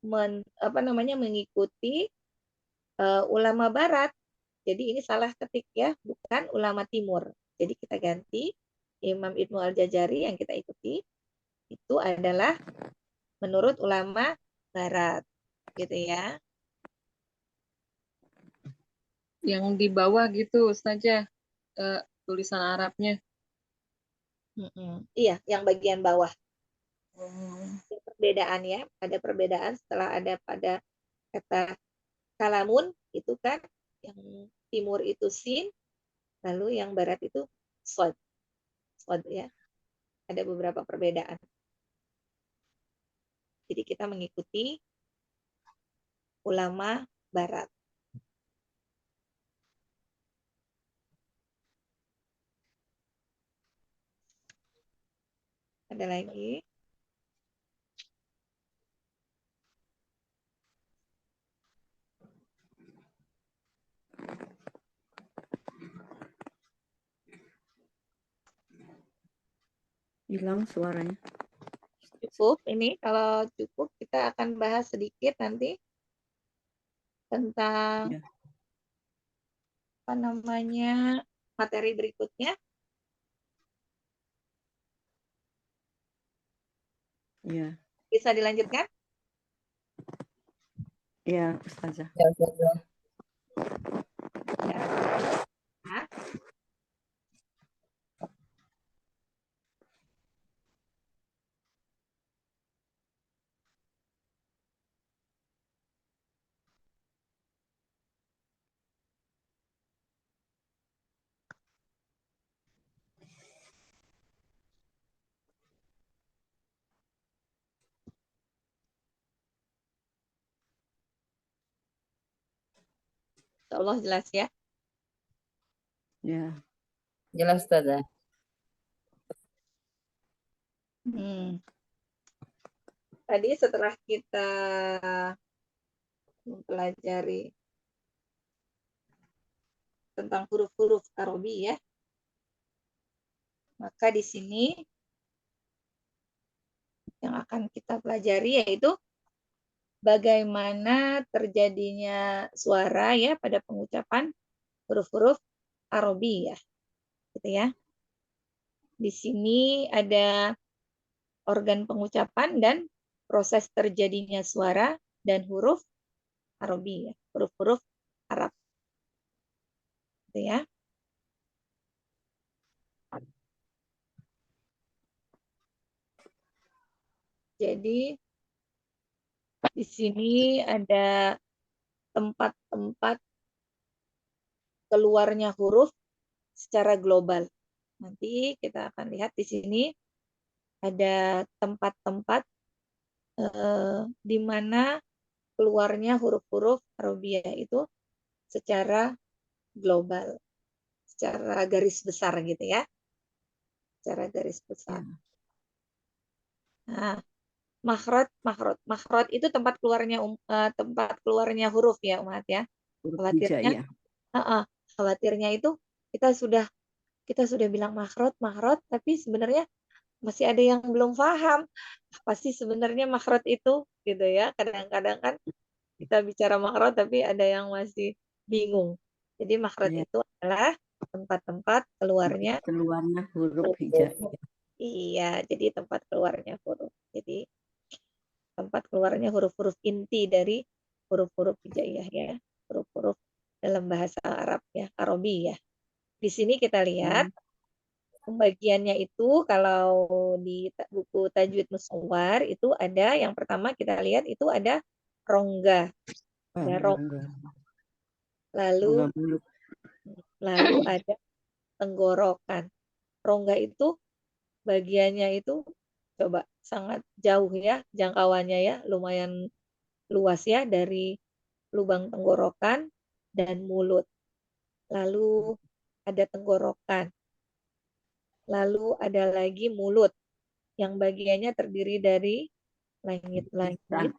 mengikuti ulama barat. Jadi ini salah ketik ya, bukan ulama timur. Jadi kita ganti Imam Ibnu Al-Jazari yang kita ikuti itu adalah menurut ulama barat, gitu ya. Yang di bawah gitu Ustazah, tulisan Arabnya. Iya, yang bagian bawah. Perbedaan ya, ada perbedaan setelah ada pada kata kalamun itu kan yang timur itu sin, lalu yang barat itu sod. Sod ya. Ada beberapa perbedaan. Jadi kita mengikuti ulama barat. Ada lagi? Hilang suaranya. Cukup ini, kalau cukup kita akan bahas sedikit nanti tentang Ya. apa namanya materi berikutnya. Ya. Bisa dilanjutkan? Ya, Ustazah. Ya, Ustazah. Ya. Nah, Insya Allah jelas ya. Ya. Jelas, Ustazah. Tadi setelah kita mempelajari tentang huruf-huruf Arabi ya, maka di sini yang akan kita pelajari yaitu bagaimana terjadinya suara ya pada pengucapan huruf-huruf Arabi ya, gitu ya. Di sini ada organ pengucapan dan proses terjadinya suara dan huruf Arabi ya, huruf-huruf Arab, gitu ya. Jadi di sini ada tempat-tempat keluarnya huruf secara global. Nanti kita akan lihat di sini ada tempat-tempat di mana keluarnya huruf-huruf Arabiah itu secara global, secara garis besar gitu ya. Secara garis besar. Nah, makhraj itu tempat keluarnya huruf ya, Umat ya. Khawatirnya, khawatirnya itu kita sudah bilang makhraj, tapi sebenarnya masih ada yang belum paham apa sih sebenarnya makhraj itu, gitu ya. Kadang-kadang kan kita bicara makhraj tapi ada yang masih bingung. Jadi makhraj Ya, itu adalah tempat-tempat keluarnya keluarnya huruf huruf. hijaiyah. Iya, jadi tempat keluarnya huruf. Jadi tempat keluarnya huruf-huruf inti dari huruf-huruf hijaiyah ya, huruf-huruf dalam bahasa Arab ya, Arabi ya. Di sini kita lihat pembagiannya itu kalau di buku Tajwid Musawwar itu ada yang pertama kita lihat itu ada rongga, ada Rongga lalu mulut. ada tenggorokan. Rongga itu bagiannya itu coba sangat jauh ya jangkauannya ya, lumayan luas ya dari lubang tenggorokan dan mulut. Lalu ada tenggorokan. Lalu ada lagi mulut yang bagiannya terdiri dari langit-langit,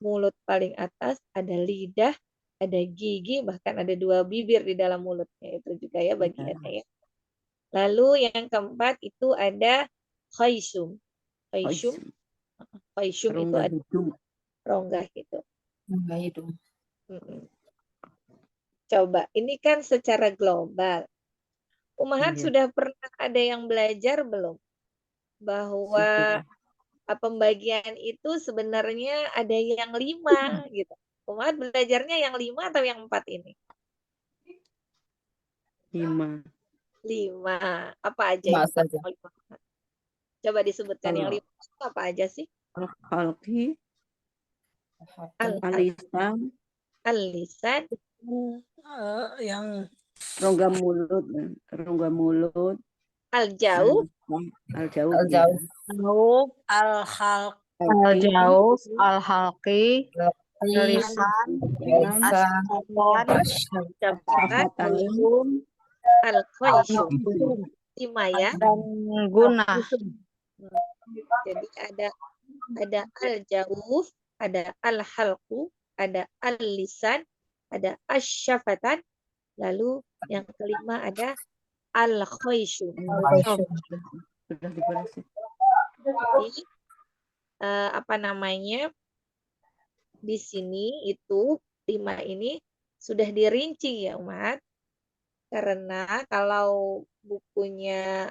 mulut paling atas, ada lidah, ada gigi, bahkan ada 2 bibir di dalam mulutnya. Itu juga ya bagiannya ya. Lalu yang keempat itu ada khaysum. Khaysum itu Rongga ada hidung. rongga itu. Rongga hidung. Coba, ini kan secara global. Umahat Iya. sudah pernah ada yang belajar belum? Bahwa pembagian itu sebenarnya ada yang 5 gitu. Umahat belajarnya yang 5 atau yang 4 ini? 5. 5. Apa aja yang Mas saja. 4 atau 5? Coba disebutkan yang Kalau 5 itu apa aja sih? al-khalqi, Al-lisan, al-lisan, Yang rongga mulut, al-jauh, al-jauh, Al-jauh. jauh, al-khalq, Al-jawf, al-halqi, lisan, Lisan. syafatan, al-khaysum. 5 ya. dan gunah. Jadi ada al-jawf, ada al-halqu, ada al-lisan, ada asyafatan, lalu yang kelima ada al-khaysum. Sudah dibahas. Jadi di sini itu 5 ini sudah dirinci ya umat. Karena kalau bukunya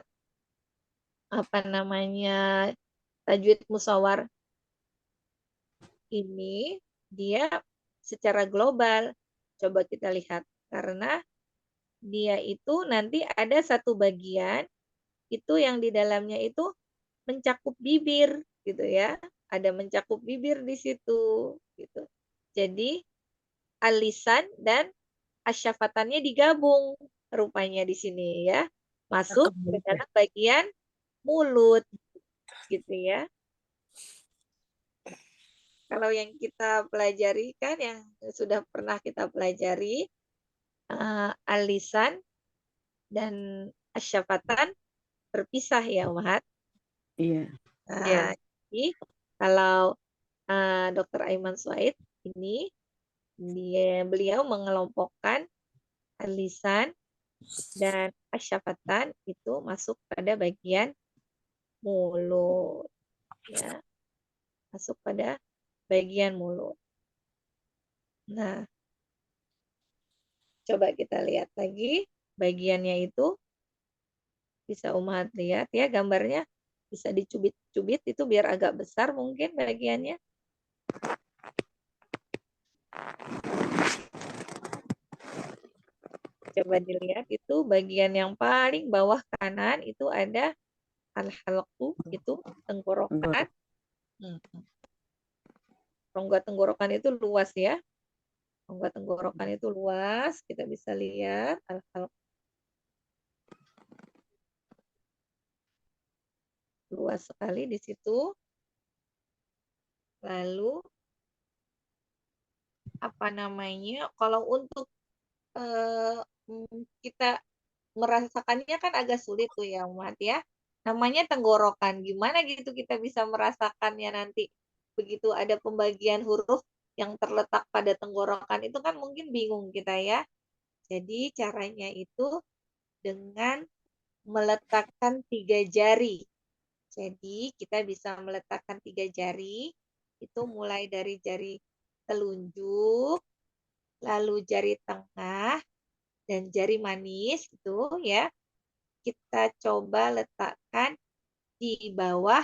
Tajwid Musawwar ini dia secara global. Coba kita lihat karena dia itu nanti ada satu bagian itu yang di dalamnya itu mencakup bibir gitu ya. Ada mencakup bibir di situ gitu. Jadi alisan dan asyafatannya digabung rupanya di sini ya. Masuk ke dalam bagian mulut gitu ya. Kalau yang kita pelajari kan yang sudah pernah kita pelajari alisan dan asyafatan berpisah ya Umahat. Iya. Nah, jadi kalau Dr. Aiman Suaid ini beliau mengelompokkan alisan dan asyafatan itu masuk pada bagian mulut ya. Masuk pada bagian mulut. Nah, coba kita lihat lagi bagiannya itu bisa Umahat lihat ya gambarnya bisa dicubit-cubit itu biar agak besar mungkin bagiannya. Coba dilihat itu bagian yang paling bawah kanan itu ada al-halqu itu tenggorokan. Rongga tenggorokan itu luas ya. Rongga tenggorokan itu luas, kita bisa lihat al-halqu luas sekali di situ. Lalu kalau untuk kita merasakannya kan agak sulit tuh ya Umat ya. Namanya tenggorokan. Gimana gitu kita bisa merasakannya nanti begitu ada pembagian huruf yang terletak pada tenggorokan itu kan mungkin bingung kita ya. Jadi caranya itu dengan meletakkan 3 jari. Jadi kita bisa meletakkan 3 jari itu mulai dari jari telunjuk, lalu jari tengah, dan jari manis itu ya. Kita coba letakkan di bawah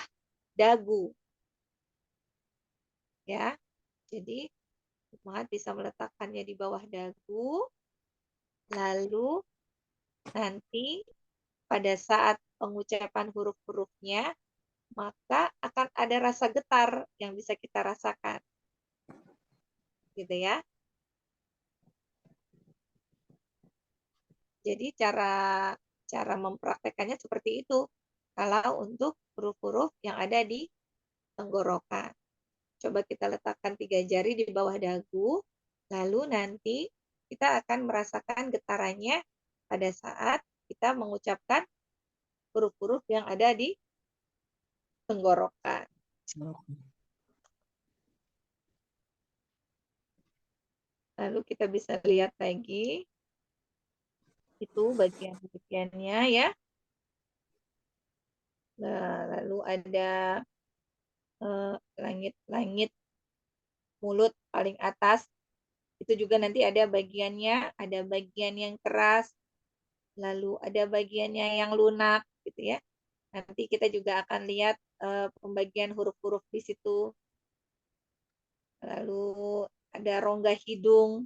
dagu. Ya. Jadi Umat bisa meletakkannya di bawah dagu. Lalu nanti pada saat pengucapan huruf-hurufnya, maka akan ada rasa getar yang bisa kita rasakan. Gitu ya. Jadi cara mempraktekannya seperti itu. Kalau untuk huruf-huruf yang ada di tenggorokan. Coba kita letakkan 3 jari di bawah dagu, lalu nanti kita akan merasakan getarannya pada saat kita mengucapkan huruf-huruf yang ada di tenggorokan. Lalu kita bisa lihat lagi, itu bagian-bagiannya ya. Nah, lalu ada langit-langit mulut paling atas. Itu juga nanti ada bagiannya, ada bagian yang keras, lalu ada bagiannya yang lunak, gitu ya. Nanti kita juga akan lihat pembagian huruf-huruf di situ. Lalu ada rongga hidung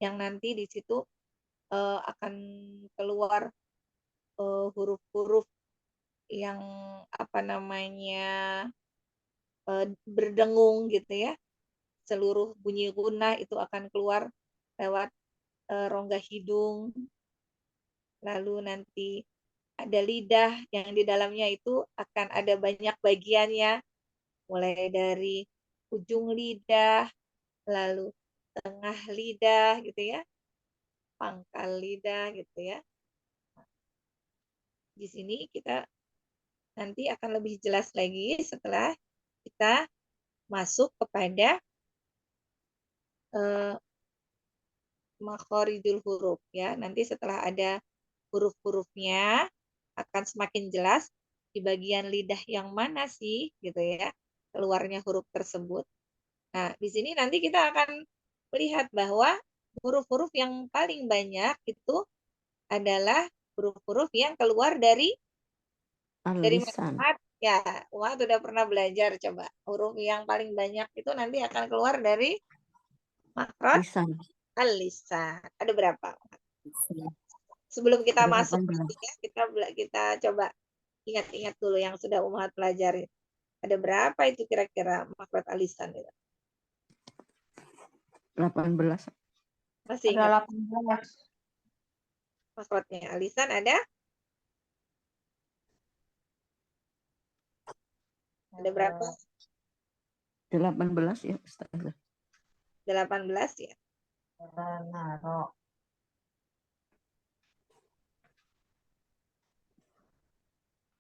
yang nanti di situ akan keluar huruf-huruf yang apa namanya berdengung gitu ya. Seluruh bunyi gunah itu akan keluar lewat rongga hidung. Lalu nanti ada lidah yang di dalamnya itu akan ada banyak bagiannya, mulai dari ujung lidah, lalu tengah lidah gitu ya, pangkal lidah gitu ya. Di sini kita nanti akan lebih jelas lagi setelah kita masuk kepada makhorijul huruf ya. Nanti setelah ada huruf-hurufnya akan semakin jelas di bagian lidah yang mana sih gitu ya keluarnya huruf tersebut. Nah, di sini nanti kita akan melihat bahwa huruf-huruf yang paling banyak itu adalah huruf-huruf yang keluar dari Al-lisan. mana? Ya, Umat sudah pernah belajar coba. Huruf yang paling banyak itu nanti akan keluar dari makhraj Lisan. al-lisan. Ada berapa? Sebelum kita Ada masuk 18. ya, kita coba ingat-ingat dulu yang sudah Umat pelajari. Ada berapa itu kira-kira makhraj al-lisan itu? 18. Masih ingat? Ada 18. Makhrajnya al-lisan ada? Ada berapa? 18 ya, Ustaz. 18 ya. Naro.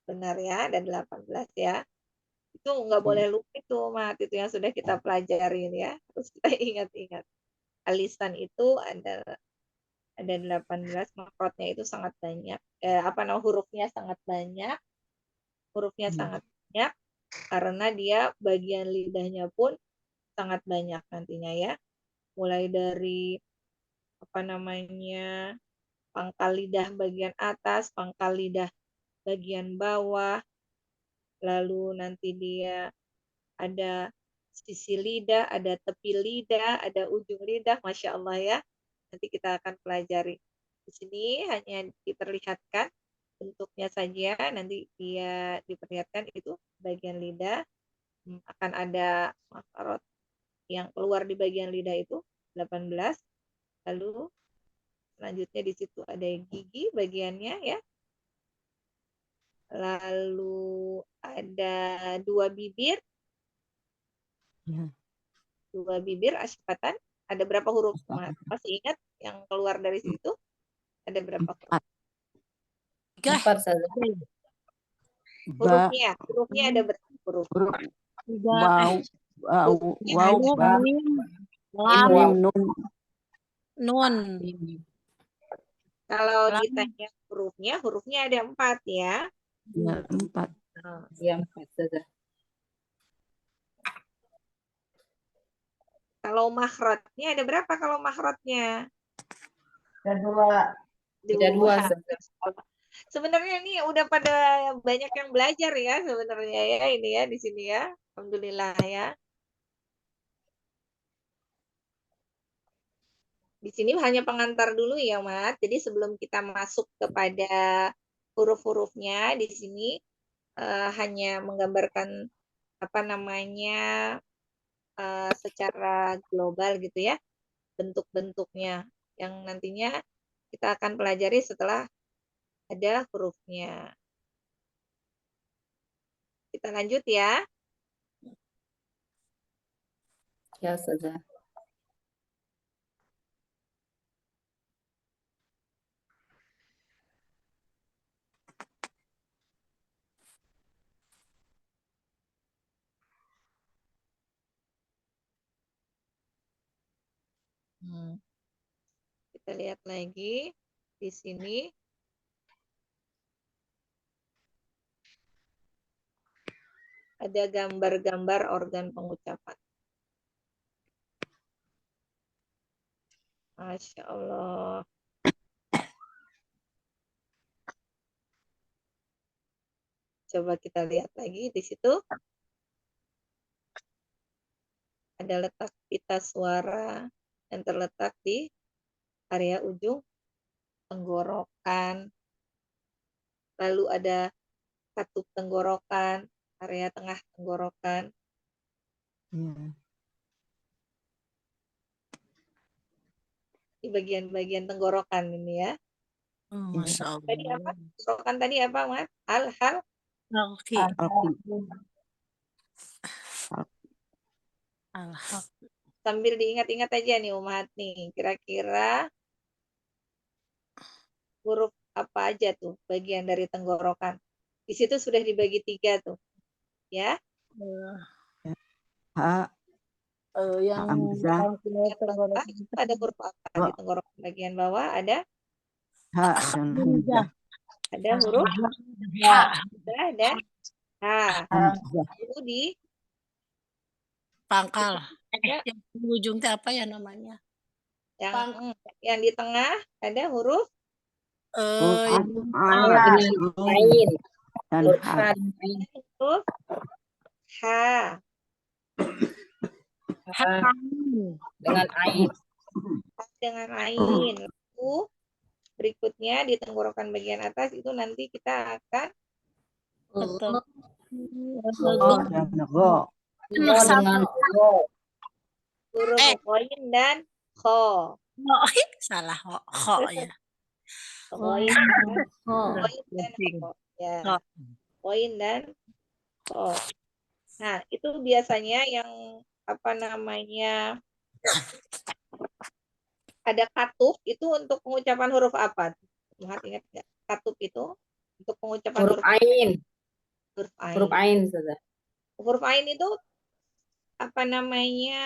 Benar ya, ada 18 ya. Itu nggak boleh lupa itu, Mat. Itu yang sudah kita pelajarin ya. Terus kita ingat-ingat. Alisan itu ada 18, makrotnya itu sangat banyak. Hurufnya sangat banyak. Hurufnya sangat banyak karena dia bagian lidahnya pun sangat banyak nantinya ya. Mulai dari pangkal lidah bagian atas, pangkal lidah bagian bawah, lalu nanti dia ada sisi lidah, ada tepi lidah, ada ujung lidah, Masya Allah ya. Nanti kita akan pelajari. Di sini hanya diperlihatkan bentuknya saja, nanti dia diperlihatkan itu bagian lidah. Akan ada makhraj yang keluar di bagian lidah itu 18. Lalu selanjutnya di situ ada gigi bagiannya ya. Lalu ada 2 bibir. Ya. 2 bibir asyafatan. Ada berapa huruf? Masih ingat yang keluar dari situ? Ada berapa huruf? 4 saja. Hurufnya ada berapa huruf? Wow, wow, ba, Lam, nun. nun. Kalau Lam. ditanya hurufnya ada 4 ya. Ya, 4. Ya, 4 saja. Kalau makhrajnya ada berapa kalau makhrajnya? Ada 2. Ada dua, Ustazah. Sebenarnya ini udah pada banyak yang belajar ya sebenarnya ya ini ya di sini ya. Alhamdulillah ya. Di sini hanya pengantar dulu ya, Mat. Jadi sebelum kita masuk kepada huruf-hurufnya di sini hanya menggambarkan apa namanya secara global gitu ya, bentuk-bentuknya yang nantinya kita akan pelajari setelah ada hurufnya. Kita lanjut ya. Ya, Ustazah. Kita lihat lagi di sini. Ada gambar-gambar organ pengucapan. Masya Allah. Coba kita lihat lagi di situ. Ada letak pita suara yang terletak di area ujung tenggorokan. Lalu ada katup tenggorokan, area tengah tenggorokan. Di bagian-bagian tenggorokan ini ya. Masya Tadi Allah. apa? Tenggorokan tadi apa, Mas? Hal-hal Oke. Alhaq. sambil diingat-ingat aja nih Umat nih. Kira-kira huruf apa aja tuh bagian dari tenggorokan. Di situ sudah dibagi 3 tuh. Ya. Ha, Yang Hamzah. Bagian bawah itu ada huruf apa? Di tenggorokan bagian bawah ada Ha dan Hamzah. ada huruf Ha. ada H. Hamzah. Lalu di Pangkal. ada Yang di ujung teh apa ya namanya? yang di tengah ada huruf Yang A Dengan ain. dan Huruf ha. H dan ain. huruf H. Dengan ain. Dengan ain. Lalu berikutnya di tenggorokan bagian atas itu nanti kita akan betul. Oh dan go. Dengan go. huruf ghain dan kho. Salah kho ya. Ghain dan Oh. ghain dan kho. Ya. Ghain dan kho. Nah, itu biasanya yang apa namanya ada katup itu untuk pengucapan huruf apa? Ingat nggak? Katup itu untuk pengucapan Huruf ain. huruf ain. Huruf ain, Ustazah. Huruf ain itu apa namanya?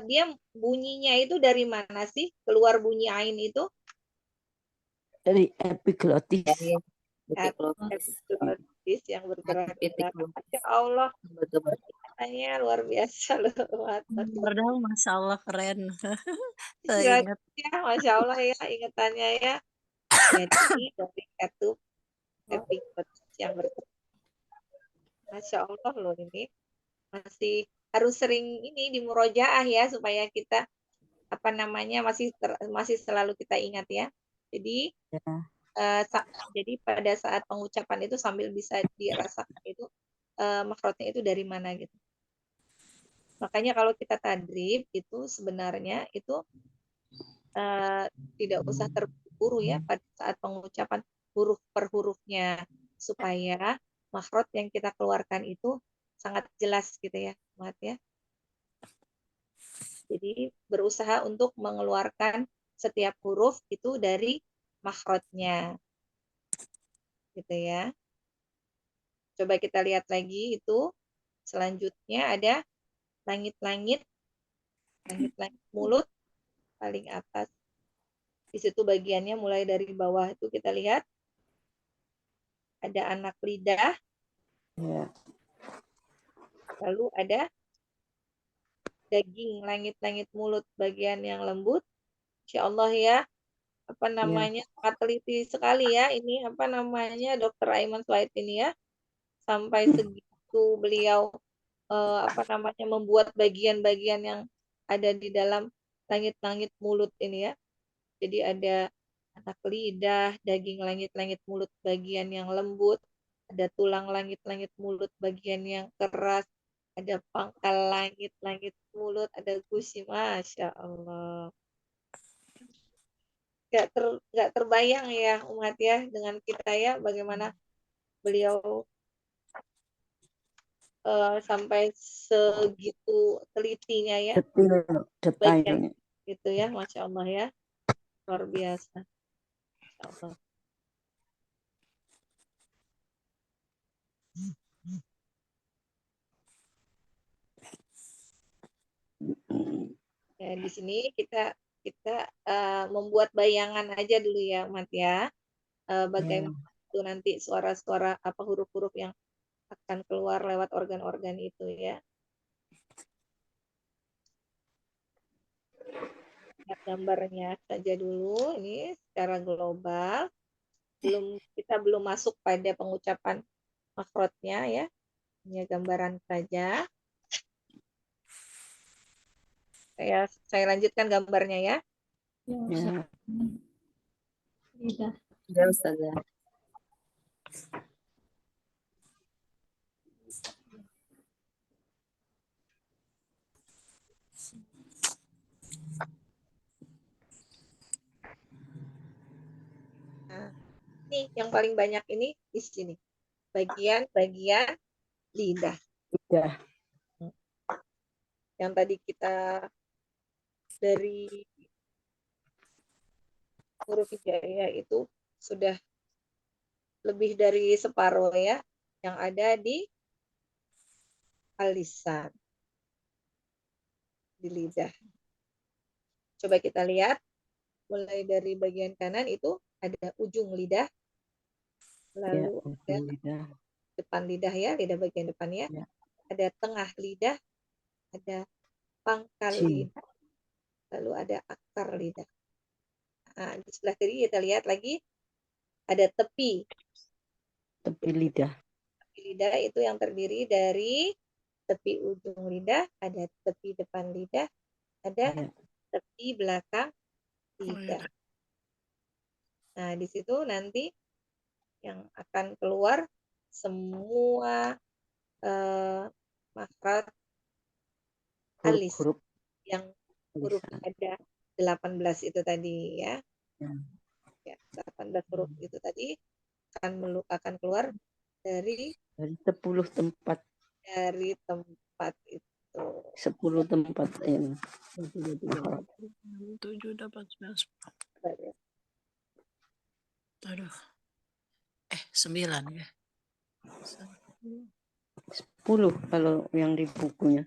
Dia bunyinya itu dari mana sih? Keluar bunyi ain itu? Dari epiglotis. Dari Epiglotis yang bergerak. Epiglotis. Ya Allah, Betul. katanya luar biasa loh. Berdang, Masya Allah keren. Saya Ya, ingat. Masya Allah ya ingatannya ya. Jadi dari katup epiglotis yang bergerak. Masya Allah loh ini masih harus sering ini di murojaah ya supaya kita apa namanya masih selalu kita ingat ya. Jadi jadi pada saat pengucapan itu sambil bisa dirasakan itu makhrajnya itu dari mana gitu. Makanya kalau kita tadrib itu sebenarnya itu tidak usah terburu-buru ya pada saat pengucapan huruf per hurufnya supaya makhraj yang kita keluarkan itu sangat jelas gitu ya, Mat ya. Jadi berusaha untuk mengeluarkan setiap huruf itu dari makhrajnya. Gitu ya. Coba kita lihat lagi itu. Selanjutnya ada langit-langit. Langit-langit mulut paling atas. Di situ bagiannya mulai dari bawah itu kita lihat. Ada anak lidah. Ya. Lalu ada daging langit-langit mulut bagian yang lembut. Insya Allah ya, apa Ya. namanya, sangat teliti sekali ya ini, apa namanya, Dr. Aiman Suhaid ini ya, sampai segitu beliau apa namanya, membuat bagian-bagian yang ada di dalam langit-langit mulut ini ya. Jadi ada anak lidah, daging langit-langit mulut bagian yang lembut, ada tulang langit-langit mulut bagian yang keras, ada pangkal langit-langit mulut, ada gusi, Masya Allah. Nggak terbayang ya umat ya dengan kita ya, bagaimana beliau sampai segitu telitinya ya, bagian Detailnya. itu ya, Masya Allah ya, luar biasa. Masya Allah. Ya, di sini kita membuat bayangan aja dulu ya, Mat ya. Bagaimana itu nanti suara-suara apa huruf-huruf yang akan keluar lewat organ-organ itu ya. Lihat gambarnya saja dulu ini secara global. Kita belum masuk pada pengucapan makrotnya ya. Hanya gambaran saja. Saya lanjutkan gambarnya ya. Ya. Ya, Ustazah. Nah, ini yang paling banyak ini di sini. Bagian-bagian lidah. Lidah. Yang tadi kita dari huruf hijaiyah itu sudah lebih dari separuh ya yang ada di al-lisan, di lidah. Coba kita lihat mulai dari bagian kanan itu ada ujung lidah, lalu ada Lidah. depan lidah ya, lidah bagian depan ya, ada tengah lidah, ada pangkal lidah, lalu ada akar lidah. Nah, di sebelah kiri kita lihat lagi ada tepi lidah. Tepi lidah itu yang terdiri dari tepi ujung lidah, ada tepi depan lidah, ada tepi belakang lidah. Nah, di situ nanti yang akan keluar semua makhraj alis yang huruf ada 18 itu tadi ya. Ya, 18 huruf itu tadi akan keluar dari 10 tempat. Dari tempat itu. 10 tempat ini. 7 dapat 11. Aduh. 9 ya. 10 kalau yang di bukunya.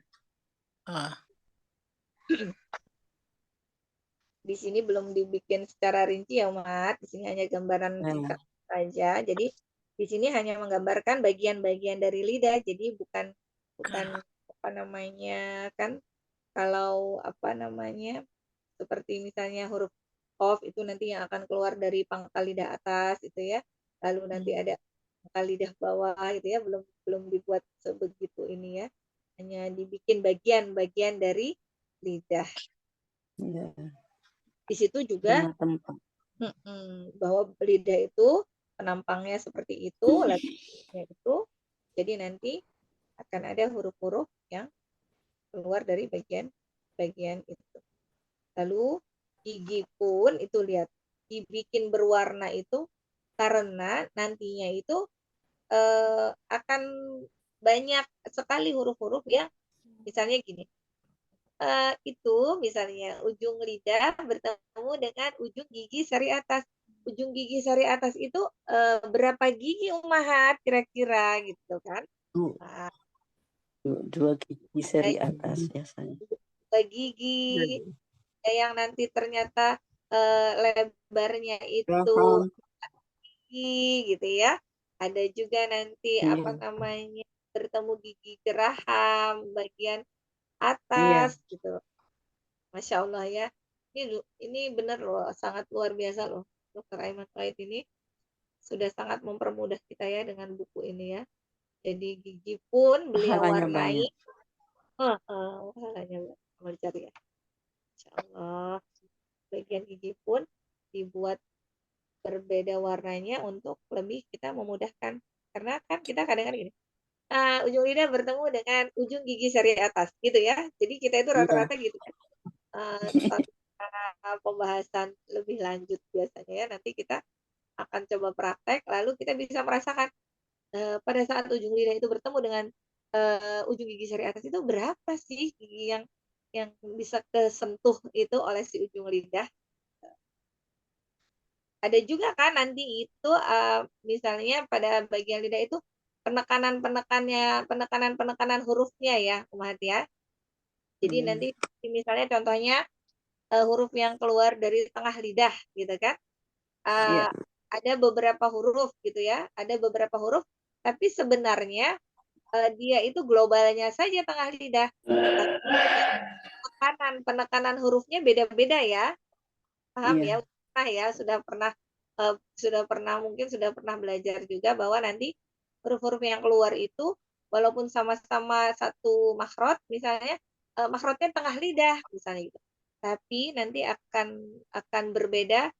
Di sini belum dibikin secara rinci ya, Mat. Di sini hanya gambaran singkat saja. Jadi di sini hanya menggambarkan bagian-bagian dari lidah. Jadi bukan apa namanya kan, kalau apa namanya seperti misalnya huruf qaf itu nanti yang akan keluar dari pangkal lidah atas itu ya. Lalu nanti ada pangkal lidah bawah gitu ya. Belum dibuat sebegitu ini ya. Hanya dibikin bagian-bagian dari lidah. Ya. Di situ juga bahwa lidah itu penampangnya seperti itu, lagunya itu. Jadi nanti akan ada huruf-huruf yang keluar dari bagian itu. Lalu gigi pun itu lihat dibikin berwarna itu karena nantinya itu akan banyak sekali huruf-huruf yang misalnya gini. Itu misalnya ujung lidah bertemu dengan ujung gigi sari atas. Ujung gigi sari atas itu berapa gigi Ummahat kira-kira gitu kan? Nah, 2 gigi sari atas biasanya. 2 gigi yang nanti ternyata lebarnya itu gigi gitu ya. Ada juga nanti apa namanya bertemu gigi geraham bagian atas gitu. Masya Allah ya. Ini benar loh, sangat luar biasa loh. Dr. Aiman Faid ini sudah sangat mempermudah kita ya dengan buku ini ya. Jadi gigi pun beliau Pahalanya warnai. banyak. Pahalanya amal jariah. Masya Allah. Bagian gigi pun dibuat berbeda warnanya untuk lebih kita memudahkan. Karena kan kita kadang-kadang gini, ujung lidah bertemu dengan ujung gigi seri atas gitu ya. Jadi kita itu rata-rata gitu kan. Tanpa pembahasan lebih lanjut biasanya ya, nanti kita akan coba praktek, lalu kita bisa merasakan pada saat ujung lidah itu bertemu dengan ujung gigi seri atas itu berapa sih gigi yang bisa kesentuh itu oleh si ujung lidah. Ada juga kan nanti itu misalnya pada bagian lidah itu penekanan hurufnya ya, Umat ya. Jadi nanti misalnya contohnya huruf yang keluar dari tengah lidah gitu kan. Iya. Ada beberapa huruf gitu ya, ada beberapa huruf, tapi sebenarnya dia itu globalnya saja tengah lidah. Penekanan hurufnya beda-beda ya. Paham Iya. ya? Nah ya, mungkin sudah pernah belajar juga bahwa nanti huruf-huruf yang keluar itu walaupun sama-sama satu makhraj misalnya makhrajnya tengah lidah misalnya gitu. Tapi nanti akan berbeda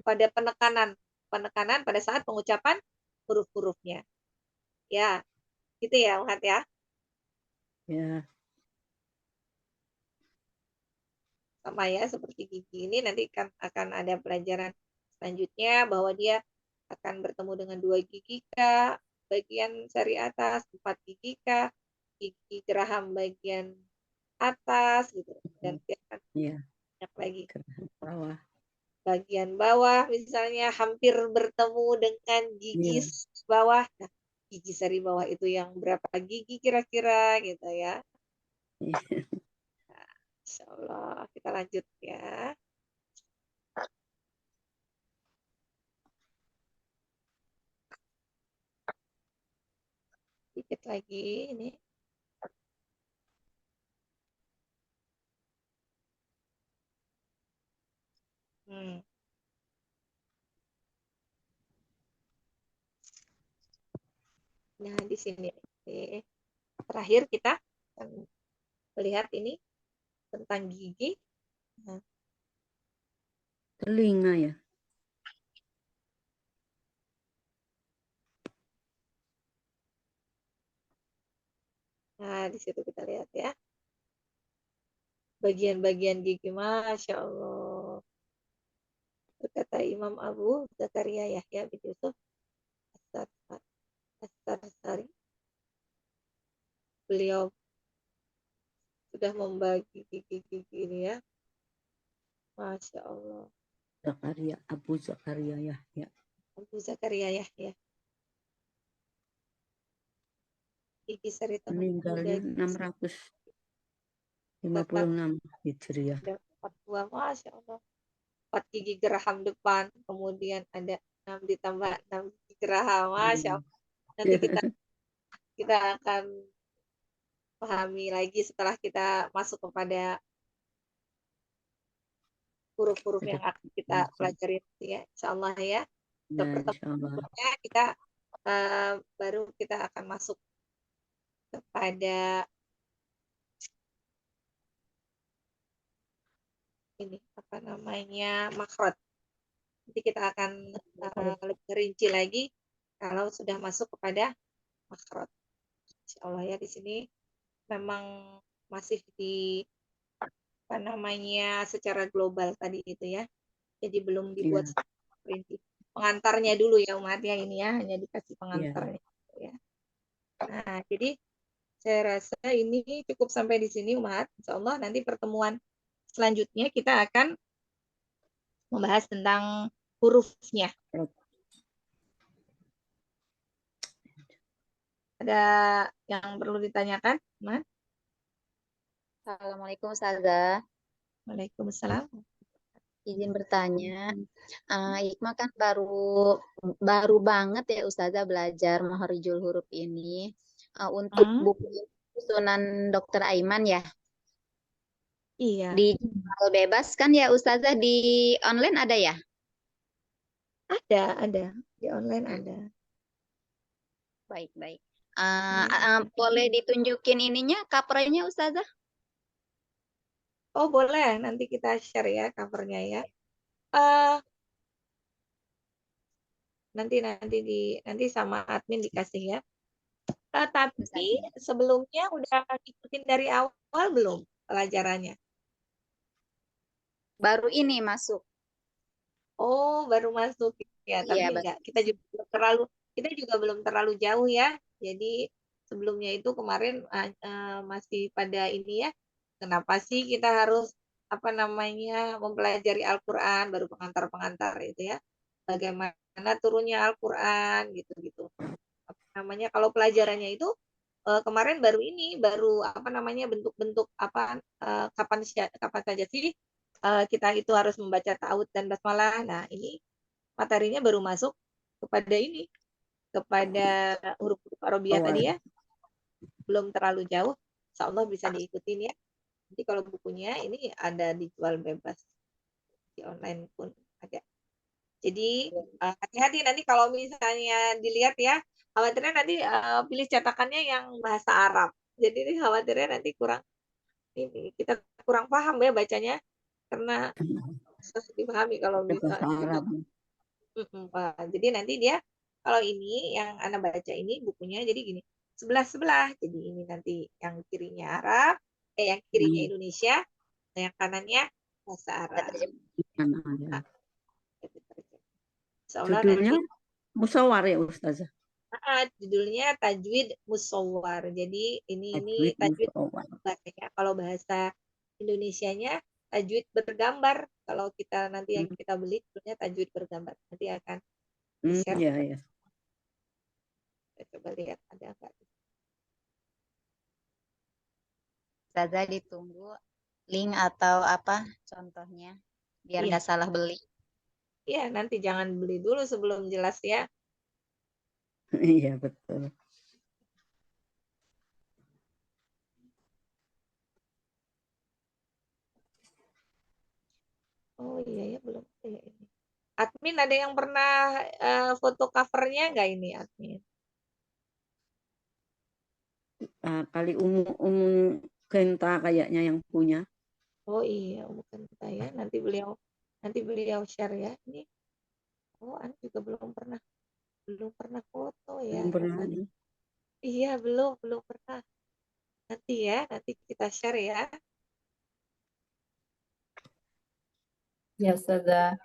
pada penekanan pada saat pengucapan huruf-hurufnya. Ya, gitu ya, Uhat ya. Ya. Sama ya seperti gigi ini nanti akan ada pelajaran selanjutnya bahwa dia akan bertemu dengan 2 gigi K bagian seri atas, 4 gigi K, gigi geraham bagian atas gitu, dan dia akan banyak lagi Bawah. bagian bawah misalnya hampir bertemu dengan gigi bawah. Nah, gigi seri bawah itu yang berapa gigi kira-kira gitu ya. Insya Allah kita lanjut ya. Dikit lagi ini. Nah, di sini terakhir kita akan melihat ini tentang gigi. Telinga ya. Nah, di situ kita lihat ya. Bagian-bagian gigi, Masya Allah. Berkata Imam Abu Zakaria Yahya bin Yusuf As-Sarsari. Beliau sudah membagi gigi-gigi ini ya. Masya Allah. Abu Zakaria Yahya. Abu Zakaria Yahya. Gigi seri tengah. Meninggalnya 656 Hijriah. 42, Masya Allah. 4 gigi geraham depan, kemudian ada 6 ditambah 6 gigi geraham, Masya Allah. Nanti kita akan pahami lagi setelah kita masuk kepada huruf-huruf yang akan kita pelajari ya, Insya Allah ya. Pertemuannya kita baru kita akan masuk kepada ini apa namanya makhraj. Nanti kita akan lebih rinci lagi kalau sudah masuk kepada makhraj. Insya Allah ya, di sini memang masih di apa namanya secara global tadi itu ya. Jadi belum dibuat rinci. Pengantarnya dulu ya Umat ya, ini ya, hanya dikasih pengantarnya ya. Nah, jadi saya rasa ini cukup sampai di sini Umat. Insya Allah nanti pertemuan selanjutnya kita akan membahas tentang hurufnya. Ada yang perlu ditanyakan, Umat? Assalamualaikum Ustazah. Waalaikumsalam. Izin bertanya, Hikmah kan baru banget ya Ustazah belajar Makhrijul Huruf ini. Untuk buku Susunan Dokter Aiman ya. Iya, Dijual bebas kan ya Ustazah, di online ada ya? ada. Di online ada. Baik, baik. Hmm. Boleh ditunjukin ininya, covernya Ustazah? Oh, boleh. Nanti kita share ya covernya ya. Eh, nanti sama admin dikasih ya. Tapi Ustazah. sebelumnya udah ngikutin dari awal belum pelajarannya? Baru ini masuk. Oh, baru masuk ya. Iya, Tapi baru enggak, masuk. kita juga belum terlalu jauh ya. Jadi sebelumnya itu kemarin masih pada ini ya. Kenapa sih kita harus apa namanya mempelajari Al-Quran baru pengantar-pengantar itu ya? Bagaimana turunnya Al-Quran gitu-gitu. Apa namanya kalau pelajarannya itu kemarin baru apa namanya bentuk-bentuk apa kapan saja sih kita itu harus membaca ta'awudz dan basmalah. Nah, ini materinya baru masuk kepada ini, kepada huruf-huruf Arabiyah tadi Awal. ya, belum terlalu jauh. Insya Allah bisa diikutin ya. Nanti kalau bukunya ini ada dijual bebas di online pun ada. Jadi hati-hati nanti kalau misalnya dilihat ya, khawatirnya nanti pilih cetakannya yang bahasa Arab. Jadi ini khawatirnya nanti kita kurang paham ya bacanya karena susah dipahami kalau Ada bahasa misalnya gitu. Arab. Pak. Jadi nanti dia kalau ini yang Anda baca ini bukunya jadi gini, sebelah-sebelah. Jadi ini nanti yang kirinya Arab, yang kirinya Hmm. Indonesia, yang kanannya bahasa Ada Arab. terjemahan. Kan ada. Nah, Insya Allah Judulnya nanti Musawar ya Ustazah. judulnya Tajwid Musawwar. Jadi ini Tajwid tajwid Musawar. ya. Kalau bahasa Indonesianya tajwid bergambar. Kalau kita nanti yang kita beli judulnya tajwid bergambar. Nanti akan di-share. Ya, ya. Kita coba lihat ada nggak. Ustazah ditunggu link atau apa contohnya, biar Iya, nggak salah beli. iya nanti jangan beli dulu sebelum jelas ya. Iya, betul. Oh iya ya belum ada ya ini. Admin ada yang pernah foto covernya nggak ini admin? Kali umum Genta kayaknya yang punya. Oh iya bukan saya. Nanti beliau share ya. Ini oh Anda juga belum pernah foto ya. Belum pernah. Iya belum pernah. Nanti ya nanti kita share ya. Ya, Ustazah.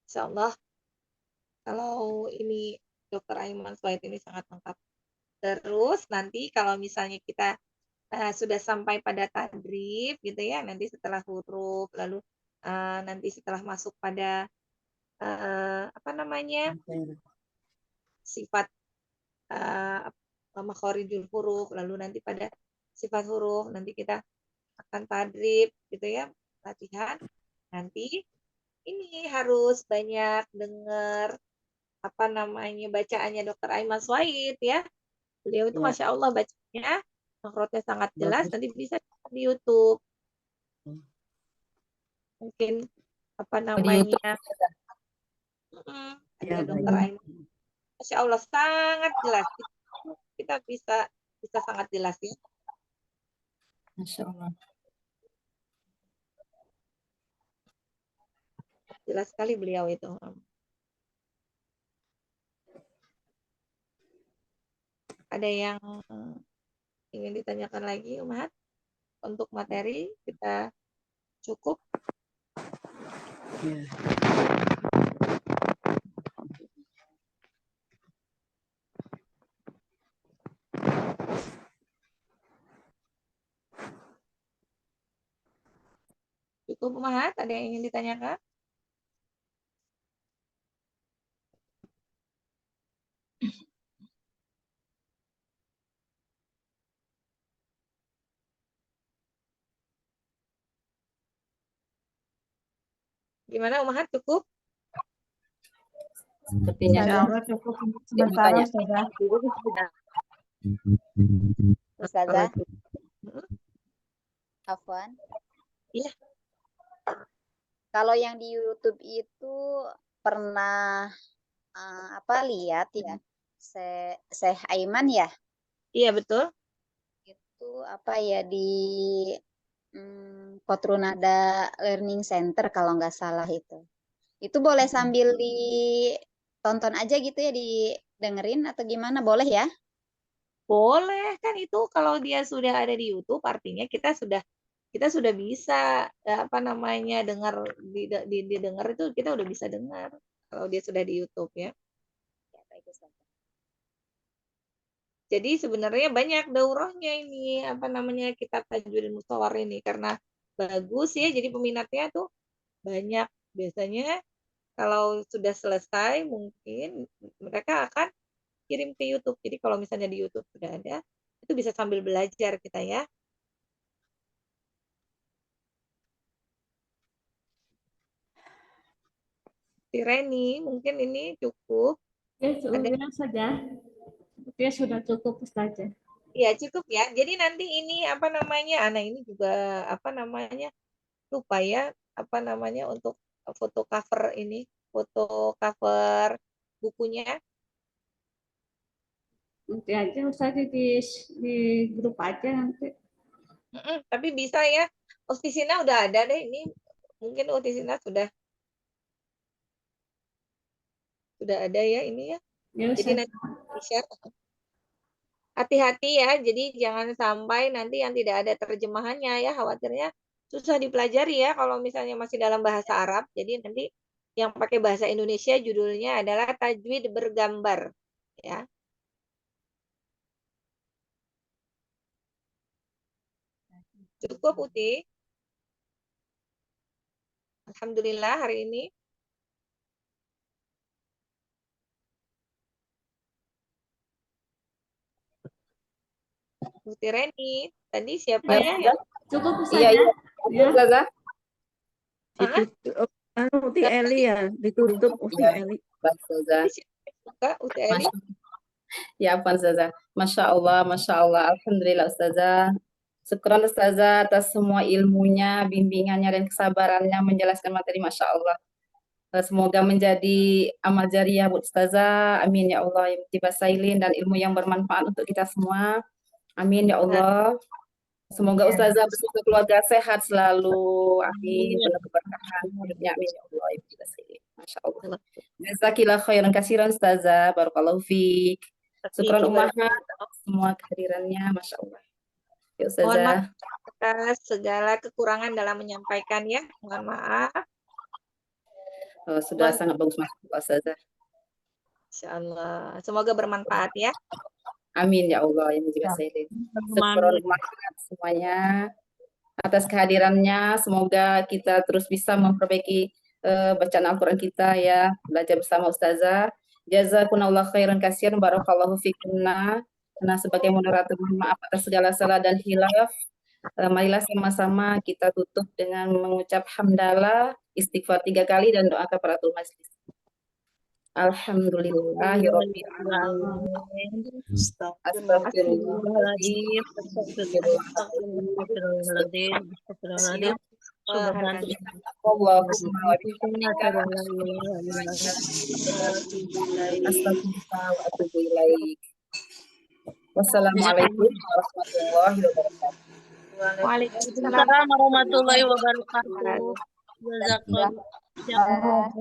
Insya Allah kalau ini Dokter Aiman Suhaid ini sangat lengkap. Terus nanti kalau misalnya kita sudah sampai pada tadrib gitu ya, nanti setelah huruf, lalu nanti setelah masuk pada apa namanya sifat makhorijul huruf, lalu nanti pada sifat huruf, nanti kita akan tadrib gitu ya, latihan. Nanti ini harus banyak dengar apa namanya bacaannya Dokter Aiman Suhaid ya. Beliau itu Ya, Masya Allah bacanya, makrotnya sangat jelas, bagus. nanti bisa di YouTube. Mungkin apa Di YouTube. namanya ada Ya, Dokter baik. Aiman. Masya Allah sangat jelas. Kita bisa sangat jelas ya. Masya Allah. Jelas sekali beliau itu. Ada yang ingin ditanyakan lagi, Umat? Untuk materi kita cukup. Ya. Cukup, Umat? Ada yang ingin ditanyakan? Gimana, Umat? Cukup? Sepertinya Insya Allah cukup untuk tidak mau sementara tanya. Ustazah. Ustazah, Mm-mm. Afwan. Iya. Kalau yang di YouTube itu pernah lihat ya, Syekh Aiman ya, Iya betul. itu di Kotrunada Learning Center kalau nggak salah itu. Itu boleh sambil ditonton aja gitu ya, didengerin atau gimana? Boleh ya? Boleh kan, itu kalau dia sudah ada di YouTube artinya kita sudah bisa dengar didengar, itu kita udah bisa dengar kalau dia sudah di YouTube ya. Ya, baik Ustazah. Jadi sebenarnya banyak daurahnya ini kitab Tajwidul Mustawar ini, karena bagus ya, jadi peminatnya tuh banyak. Biasanya kalau sudah selesai mungkin mereka akan kirim ke YouTube. Jadi kalau misalnya di YouTube sudah ada, itu bisa sambil belajar kita ya. Tireni, mungkin ini cukup. Ya, Ada saja. Sepertinya sudah cukup Ustazah. ya, cukup ya. Jadi nanti ini anak ini juga lupa ya, untuk foto cover bukunya. Nanti aja Ustazah di grup aja nanti. Tapi bisa ya. Ostisina udah ada deh ini. Mungkin Ostisina sudah ada ya ini ya. Ya, Jadi nanti di-share. Hati-hati ya. Jadi jangan sampai nanti yang tidak ada terjemahannya ya. Khawatirnya susah dipelajari ya kalau misalnya masih dalam bahasa Arab. Jadi nanti yang pakai bahasa Indonesia judulnya adalah Tajwid Bergambar ya. Cukup Uti. Alhamdulillah hari ini. Uti Reni. Tadi siapa Ya, ya? Ustazah? Cukup Iya, Ustazah. iya. Ustazah? Ditutup. Uti Eli ya, ditutup Uti Iya, Eli. Baik, Ustazah. Suka Uti Eli. Ya, apa Ustazah? Masya Allah, Alhamdulillah Ustazah. Syukran Ustazah atas semua ilmunya, bimbingannya, dan kesabarannya menjelaskan materi, Masya Allah. Semoga menjadi amal jariah buat Ustazah. Amin ya Allah. Yang tibasailin dan ilmu yang bermanfaat untuk kita semua. Amin ya Allah. Semoga Ustazah beserta keluarga sehat selalu. Amin. Penuh keberkahan hidupnya. Amin ya Allah. Yang tibasailin. Masya Allah. Jazakillah khairan kasiran Ustazah. Barakallahu fiik. Syukran ummahat atas semua kehadirannya. Masya Allah. Ya Mohon Ustazah. maaf atas segala kekurangan dalam menyampaikan ya. Mohon maaf. Sudah sangat bagus Masya Allah Ustazah. Insya Allah. Semoga bermanfaat ya. Amin ya Allah. Yang tibasailin. Syukran ummahat semuanya atas kehadirannya. Semoga kita terus bisa memperbaiki bacaan Al-Quran kita ya. Belajar bersama Ustazah. Jazakumullah khairan kasiran. Barakallahu fikunna. Nah, sebagai moderator, mohon maaf atas segala salah dan hilaf. Marilah sama-sama kita tutup dengan mengucap hamdalah, istighfar 3 kali, dan doa kafaratul majlis. Alhamdulillahirabbil alamin. Astagfirullahaladzim. Allahumma wa bihamdika astaghfiruka wa atubu ilaik. Wassalamualaikum warahmatullahi wabarakatuh. Waalaikumsalam warahmatullahi wabarakatuh. Jazakallah.